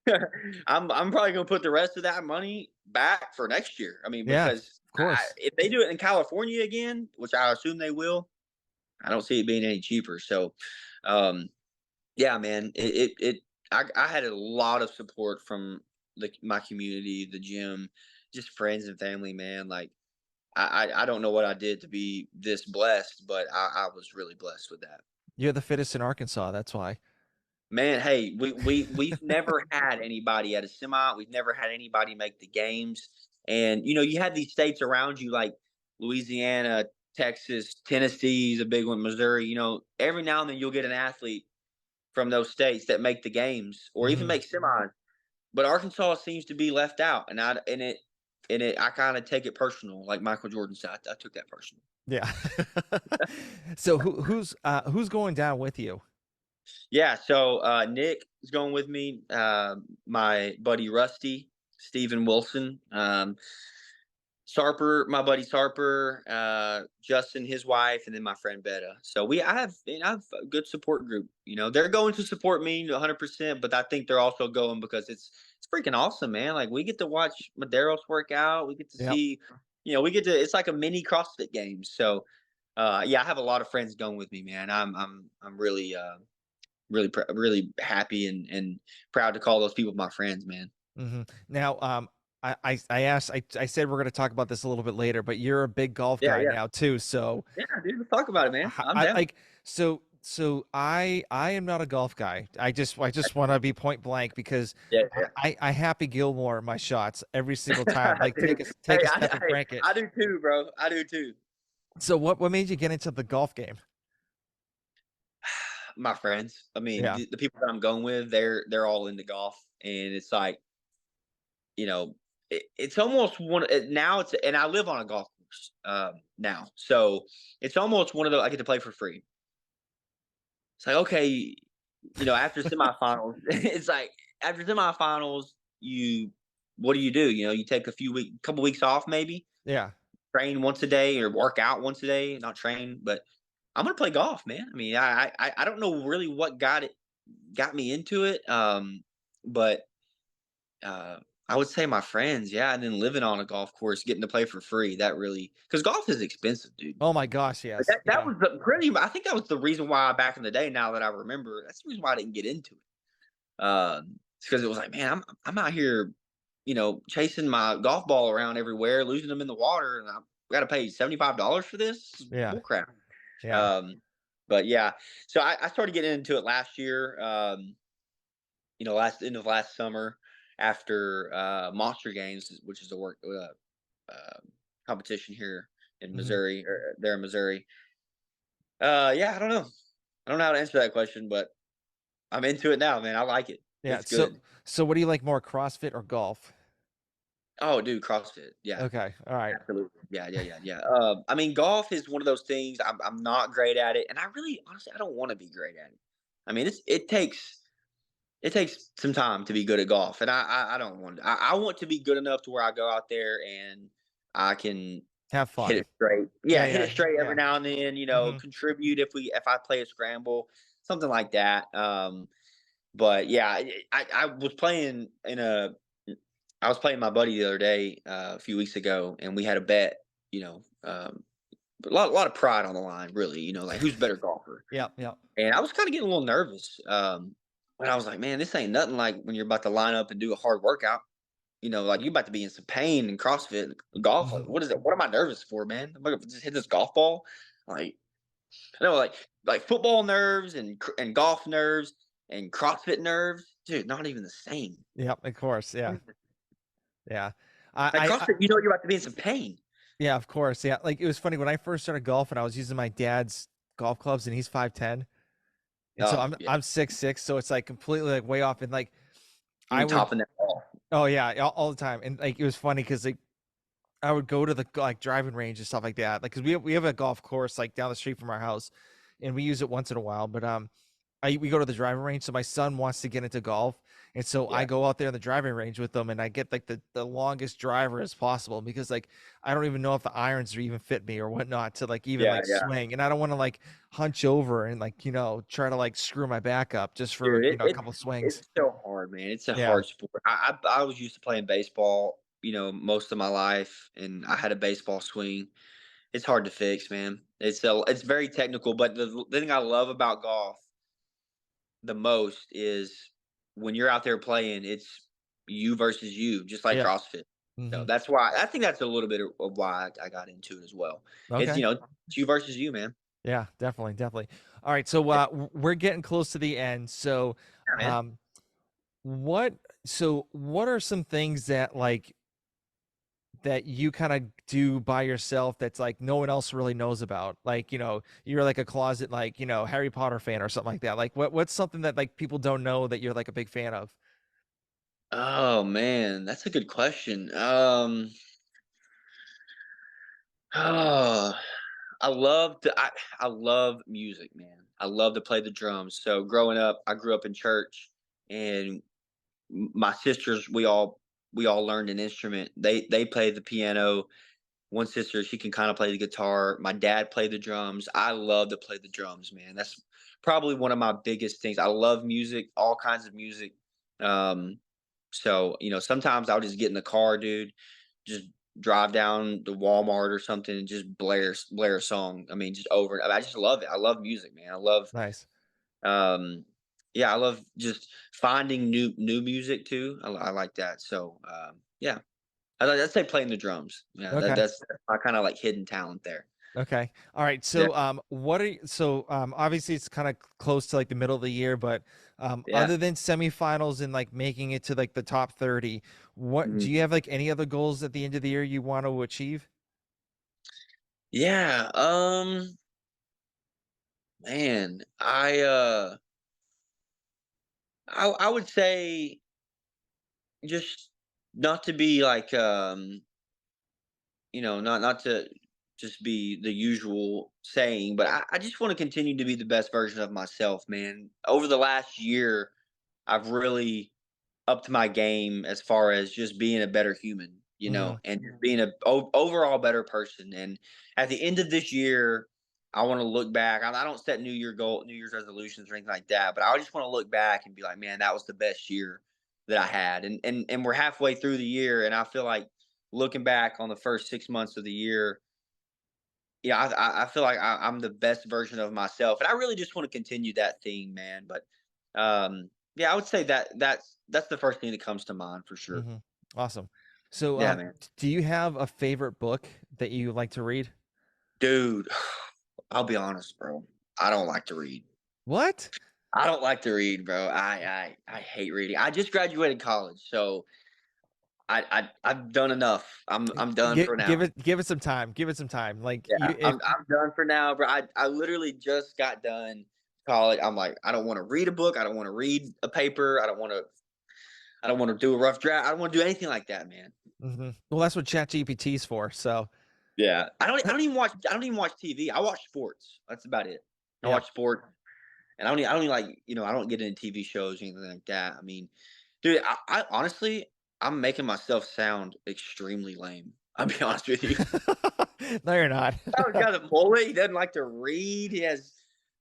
I'm probably gonna put the rest of that money back for next year. I mean, Yeah, because of course. if they do it in California again, which I assume they will, I don't see it being any cheaper. So, um, yeah, man, I had a lot of support from my community, the gym, just friends and family, man. Like I don't know what I did to be this blessed, but I was really blessed with that. You're the fittest in Arkansas. That's why. Man, hey, we've never had anybody at a semi. We've never had anybody make the games. And you had these states around you like Louisiana, Texas, Tennessee is a big one, Missouri. Every now and then you'll get an athlete from those states that make the games or even Hmm. make semis. But Arkansas seems to be left out, and it I kind of take it personal, like Michael Jordan said. I took that personal. Yeah. So who's going down with you? Yeah, so Nick is going with me. My buddy Rusty, Steven Wilson, Sarper, my buddy Sarper, Justin, his wife, and then my friend Betta. So I have a good support group. You know, they're going to support me 100%, but I think they're also going because it's freaking awesome, man. Like we get to watch Maderos work out. We get to Yep. see, we get to. It's like a mini CrossFit game. So, yeah, I have a lot of friends going with me, man. I'm really really happy and proud to call those people my friends, man. Now, I asked, I said we're going to talk about this a little bit later, but you're a big golf Yeah, guy yeah, now too. So yeah, dude. Let's talk about it, man. I'm I down. like, I am not a golf guy. I just want to be point blank because Yeah, yeah. I Happy Gilmore my shots every single time. Like Dude, take a step and crank it. I do too, bro. I do too. So what made you get into the golf game? My friends. I mean, Yeah. the people that I'm going with, they're all into golf, and it's like, you know, it's almost now. It's and I live on a golf course now, so it's almost one of the I get to play for free. It's like okay, after semifinals, it's like after semifinals, you what do? You take couple weeks off, maybe Yeah. train once a day or work out once a day. Not train, but I'm gonna play golf, man. I mean, I don't know really what got me into it, but uh, I would say my friends, yeah, and then living on a golf course, getting to play for free. That really because golf is expensive, dude. Oh my gosh, But yes. that Yeah. was the pretty. I think that was the reason why back in the day. Now that I remember, that's the reason why I didn't get into it. It's because it was like, man, I'm out here, chasing my golf ball around everywhere, losing them in the water, and I got to pay $75 for this. This is Yeah. bull crap. Yeah. Um, but yeah, so I started getting into it last year. Last end of last summer after Monster Games, which is a work competition here in hmm Missouri, or there in Missouri. Yeah, I don't know. I don't know how to answer that question, but I'm into it now, man. I like it. Yeah. It's good. So what do you like more, CrossFit or golf? Oh, dude, CrossFit. Yeah, Okay. All right. absolutely. Yeah, yeah, yeah, yeah. I mean, golf is one of those things. I'm not great at it, and I really, honestly, I don't want to be great at it. I mean, it takes some time to be good at golf, and I don't want. I want to be good enough to where I go out there and I can Have hit fun. it straight. Yeah. Yeah, hit Yeah. it straight every Yeah. now and then. hmm Contribute if I play a scramble, something like that. But yeah, I was playing I was playing my buddy the other day, a few weeks ago, and we had a bet. You know, a lot of pride on the line, really. Like who's better golfer. Yep. Yep. And I was kind of getting a little nervous. And I was like, man, this ain't nothing like when you're about to line up and do a hard workout. Like you about to be in some pain in CrossFit golf. Like, hmm what is it? What am I nervous for, man? I'm gonna just hit this golf ball. Like, I know, like football nerves and golf nerves and CrossFit nerves, dude. Not even the same. Yep. Of course. Yeah. Yeah. Like I CrossFit, you're about to be in some pain. yeah, of course. Yeah. Like it was funny when I first started golfing, I was using my dad's golf clubs and he's 5'10". And so Oh I'm yeah, I'm 6'6", so it's like completely like way off. And like I you would topping that ball. oh yeah, all the time. And like it was funny because like I would go to the like driving range and stuff like that. Like because we have a golf course like down the street from our house and we use it once in a while. But we go to the driving range. So my son wants to get into golf, and so I Yeah, go out there in the driving range with them, and I get like the longest driver as possible because like I don't even know if the irons are even fit me or whatnot to like even yeah, like yeah, swing, and I don't want to like hunch over and like try to like screw my back up just for dude. a couple swings. It's so hard, man. It's a Yeah. hard sport. I was used to playing baseball, most of my life, and I had a baseball swing. It's hard to fix, man. It's very technical, but the thing I love about golf the most is when you're out there playing, it's you versus you, just like Yeah. CrossFit. So hmm that's why I think that's a little bit of why I got into it as well. It's Okay. it's you versus you, man. Yeah, definitely, definitely. All right, so we're getting close to the end. So, Yeah, man. um, what what are some things that like that you kind of do by yourself that's like no one else really knows about? Like, you're like a closet like, Harry Potter fan or something like that. Like what's something that like people don't know that you're like a big fan of? Oh man, that's a good question. Oh, I love music, man. I love to play the drums. So growing up, I grew up in church, and my sisters, we all learned an instrument. They play the piano. One sister, she can kind of play the guitar. My dad played the drums. I love to play the drums, man. That's probably one of my biggest things. I love music, all kinds of music. Um, so sometimes I'll just get in the car, dude, just drive down to Walmart or something and just blare a song. I mean, just over. I just love it. I love music, man. I love Nice. um, yeah, I love just finding new music too. I like that. So yeah, I'd say playing the drums. Yeah, Okay. that's my kind of like hidden talent there. Okay. All right. Yeah, So, obviously it's kind of close to like the middle of the year, but yeah. other than semifinals and like making it to like the top 30, what do Mhm. you have like any other goals at the end of the year you want to achieve? Yeah. Man, I would say just not to be like not to just be the usual saying, but I just want to continue to be the best version of myself, man. Over the last year, I've really upped my game as far as just being a better human, Hmm. and just being a overall better person. And at the end of this year, I want to look back. I don't set New Year's resolutions or anything like that, but I just want to look back and be like, man, that was the best year that I had. And we're halfway through the year, and I feel like looking back on the first 6 months of the year, yeah, I feel like I'm the best version of myself, and I really just want to continue that theme, man. But yeah, I would say that's the first thing that comes to mind for sure. Hmm. Awesome. So, Yeah, man, do you have a favorite book that you like to read? dude. I'll be honest, bro. I don't like to read. What? I don't like to read, bro. I hate reading. I just graduated college, so I've done enough. I'm done for Give now. it some time. Give it some time. Like Yeah, you, if I'm done for now, bro. I literally just got done college. I'm like, I don't want to read a book. I don't want to read a paper. I don't want to do a rough draft. I don't want to do anything like that, man. Mhm. Well, that's what ChatGPT is for. So, Yeah. I don't even watch TV. I watch sports. That's about it. I yeah. watch sports, and I don't even like, I don't get into TV shows or anything like that. I mean, dude, I honestly, I'm making myself sound extremely lame. I'll be honest with you. No, you're not. Oh, he's got a mullet. He doesn't like to read. He has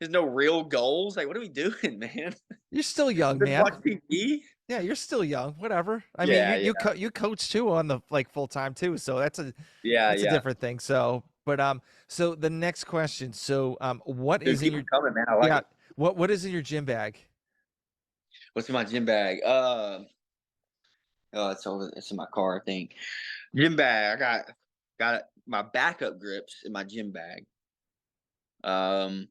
no real goals. Like, what are we doing, man? You're still young, Doesn't man. watch TV. Yeah, you're still young. Whatever. I mean, Yeah, yeah, you coach too on the like full time too, so yeah, that's a yeah. different thing. So, but so the next question. So, what Dude, is in keep your them coming, man. I like yeah? it. What is in your gym bag? What's in my gym bag? Oh, it's in my car, I think. Gym bag. I got my backup grips in my gym bag. Um,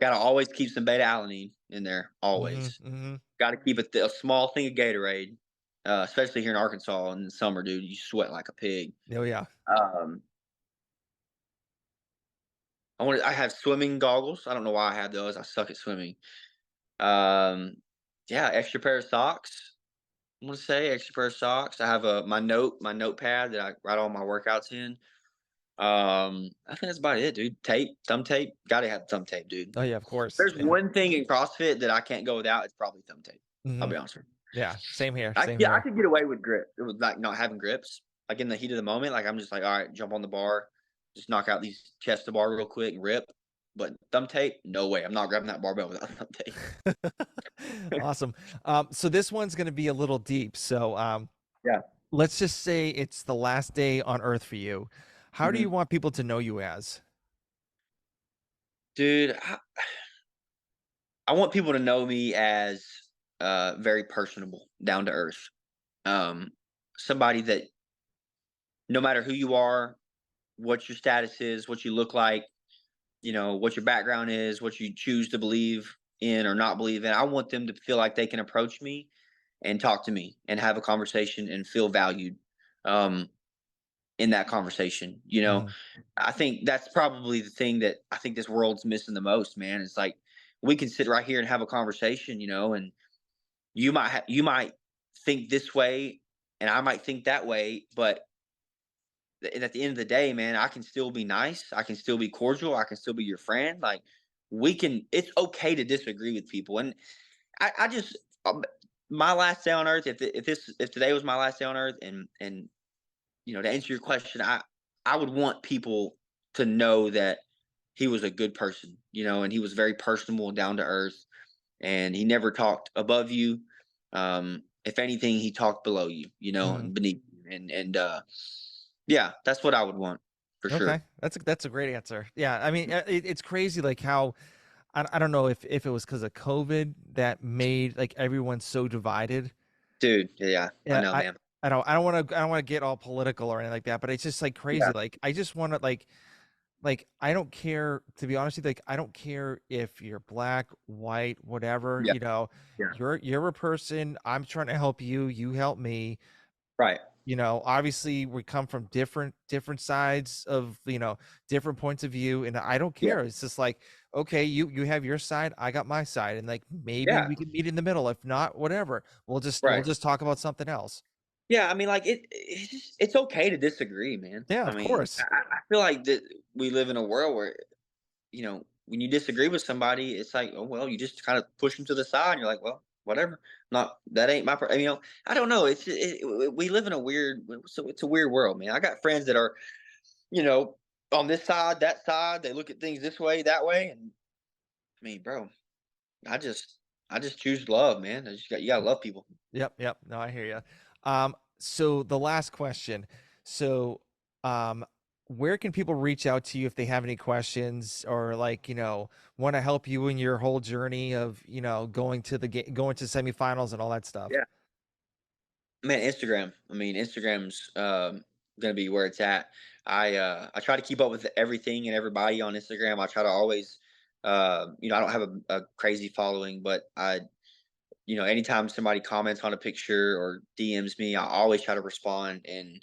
Gotta always keep some beta alanine in there. Hmm. Always. Hmm. Gotta keep a small thing of Gatorade. Especially here in Arkansas in the summer, dude. You sweat like a pig. Oh yeah. Um, I have swimming goggles. I don't know why I have those. I suck at swimming. Um, yeah, extra pair of socks. I'm gonna say extra pair of socks. I have my notepad that I write all my workouts in. I think that's about it, dude. Thumb tape. Gotta have thumb tape, dude. Oh yeah, of course. There's Yeah. one thing in CrossFit that I can't go without. It's probably thumb tape. I'll Hmm. be honest with you. Yeah. Same here. I Same yeah, I here. could get away with grip. It was like not having grips. Like in the heat of the moment, like I'm just like, all right, jump on the bar, just knock out these chest to bar real quick and rip. But thumb tape, no way. I'm not grabbing that barbell without thumb tape. Awesome. So this one's going to be a little deep. So, Yeah. let's just say it's the last day on Earth for you. How do you Mhm. want people to know you as? Dude, I want people to know me as very personable, down to earth. Um, Somebody that no matter who you are, what your status is, what you look like, what your background is, what you choose to believe in or not believe in. I want them to feel like they can approach me and talk to me and have a conversation and feel valued um, in that conversation. Hmm. I think that's probably the thing that I think this world's missing the most, man. It's like we can sit right here and have a conversation, and you might think this way and I might think that way, but and at the end of the day, man, I can still be nice. I can still be cordial. I can still be your friend. Like we can. It's okay to disagree with people. And I just my last day on earth. If today was my last day on earth, and to answer your question, I would want people to know that he was a good person. And he was very personable, down to earth, and he never talked above you. If anything, he talked below you. Mhm. And beneath you. And yeah, that's what I would want for Okay, sure, that's a great answer. Yeah, I mean, it's crazy like how I don't know if it was because of COVID that made like everyone so divided. dude. Yeah, I Yeah, know, man. I don't want to get all political or anything like that, but it's just like crazy. Yeah, Like I just want to like I don't care, to be honest with you, like I don't care if you're black, white, whatever. yeah, yeah. You're a person. I'm trying to help you. You help me. Right, Obviously we come from different sides of, different points of view, and I don't yeah, care. It's just like, okay, you have your side, I got my side, and like maybe yeah, we can meet in the middle. If not, whatever. We'll right. just talk about something else. Yeah, I mean, like it's okay to disagree, man. Yeah, I of mean, course. I feel like that we live in a world where when you disagree with somebody, it's like, oh well, you just kind of push them to the side. And you're like, well, whatever. Not that ain't my. I don't know. We live in a weird. So it's a weird world, man. I got friends that are you know on this side, that side. They look at things this way, that way, and I mean, bro, I just I just choose love, man. You gotta love people. Yep. No, I hear you. So the last question. So, um, where can people reach out to you if they have any questions or like, want to help you in your whole journey of, going to semifinals and all that stuff? Yeah. Man, Instagram. I mean, Instagram's gonna be where it's at. I try to keep up with everything and everybody on Instagram. I try to always, I don't have a crazy following, but anytime somebody comments on a picture or DMs me, I always try to respond and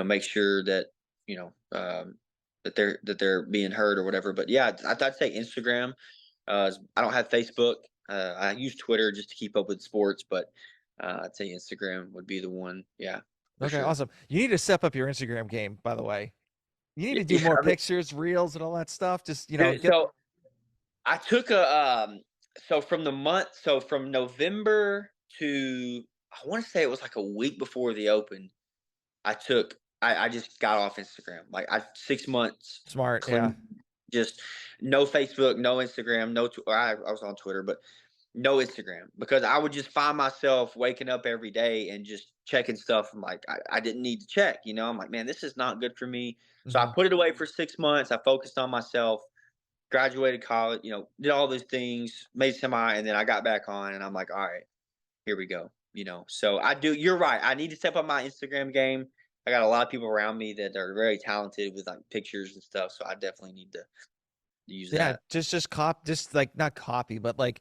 make sure that you know that they're being heard or whatever. But yeah, I'd say Instagram. I don't have Facebook. I use Twitter just to keep up with sports, but I'd say Instagram would be the one. Yeah, for Okay, sure. awesome. You need to step up your Instagram game, by the way. You need to do Yeah, more I mean, pictures, reels, and all that stuff. Just, dude, get so I took so from November to I want to say it was like a week before the Open. I just got off Instagram. Like 6 months smart. Yeah. clean, just no Facebook, no Instagram, I was on Twitter, but no Instagram because I would just find myself waking up every day and just checking stuff. I'm like, I didn't need to check, I'm like, man, this is not good for me. So I Hmm. put it away for 6 months. I focused on myself, graduated college, did all these things, made semi, and then I got back on and I'm like, all right, here we go. So you're right. I need to step up my Instagram game. I got a lot of people around me that are very talented with like pictures and stuff. So I definitely need to use Yeah, that. just like not copy, but like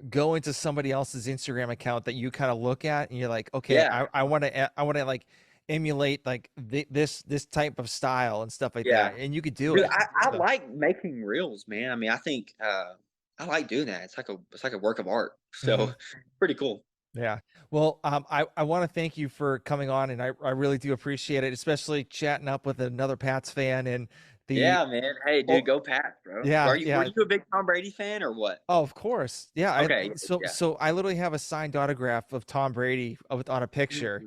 go into somebody else's Instagram account that you kind of look at and you're like, okay, Yeah. I want to like emulate like this type of style and stuff like Yeah. that, and you could do Dude, it. I So like making reels, man. I mean, I think I like doing that. It's like a work of art. So mhm. pretty cool. Yeah. Well, I want to thank you for coming on, and I really do appreciate it, especially chatting up with another Pats fan and the Yeah, man. Hey, dude, oh go Pats, bro. yeah, Were yeah. you a big Tom Brady fan or what? Oh, of course. Yeah, I Okay, yeah. so I literally have a signed autograph of Tom Brady on a picture.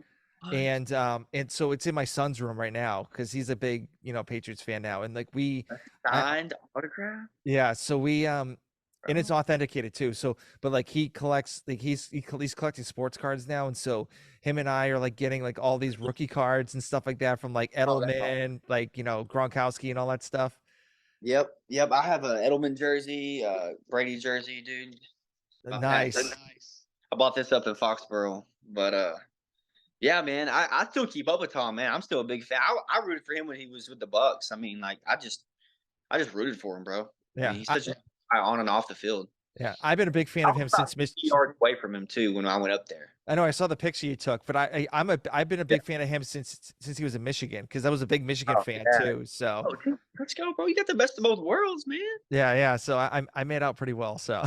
Mm, what? And so it's in my son's room right now because he's a big, Patriots fan now. And like A I signed autograph, yeah, so and it's bro? authenticated too. So but like he collects like he's collecting sports cards now, and so him and I are like getting like all these rookie cards and stuff like that from like Oh, that's awesome. Edelman, like, Gronkowski and all that stuff. Yep, yep. I have a Edelman jersey, Brady jersey, dude. Pats. Nice. I bought this up in Foxborough, but yeah, man, I still keep up with Tom, man. I'm still a big fan. I rooted for him when he was with the Bucks. I mean, like, I just rooted for him, bro. I mean, Yeah. he's such a guy on and off the field. Yeah, I've been a big fan I of was him about since 50 yards away from him too when I went up there. I know I saw the picture you took, but I've been a Yeah. big fan of him since he was in Michigan because I was a big Michigan Oh fan yeah. too. So Oh, dude, let's go, bro. You got the best of both worlds, man. yeah. So I made out pretty well. So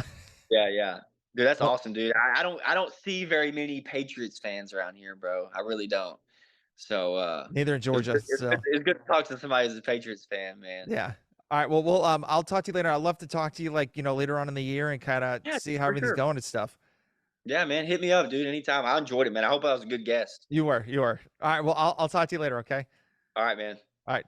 Yeah, yeah. Dude, that's well, awesome, dude. I don't see very many Patriots fans around here, bro. I really don't. So Neither in it was Georgia. good, it's good, So it's good to talk to somebody who's a Patriots fan, man. yeah. All right. Well, I'll talk to you later. I'd love to talk to you like, later on in the year and kind of Yeah, see how for everything's sure. going and stuff. Yeah, man, hit me up, dude, anytime. I enjoyed it, man. I hope I was a good guest. You were. All right. Well, I'll talk to you later. Okay. All right, man. All right.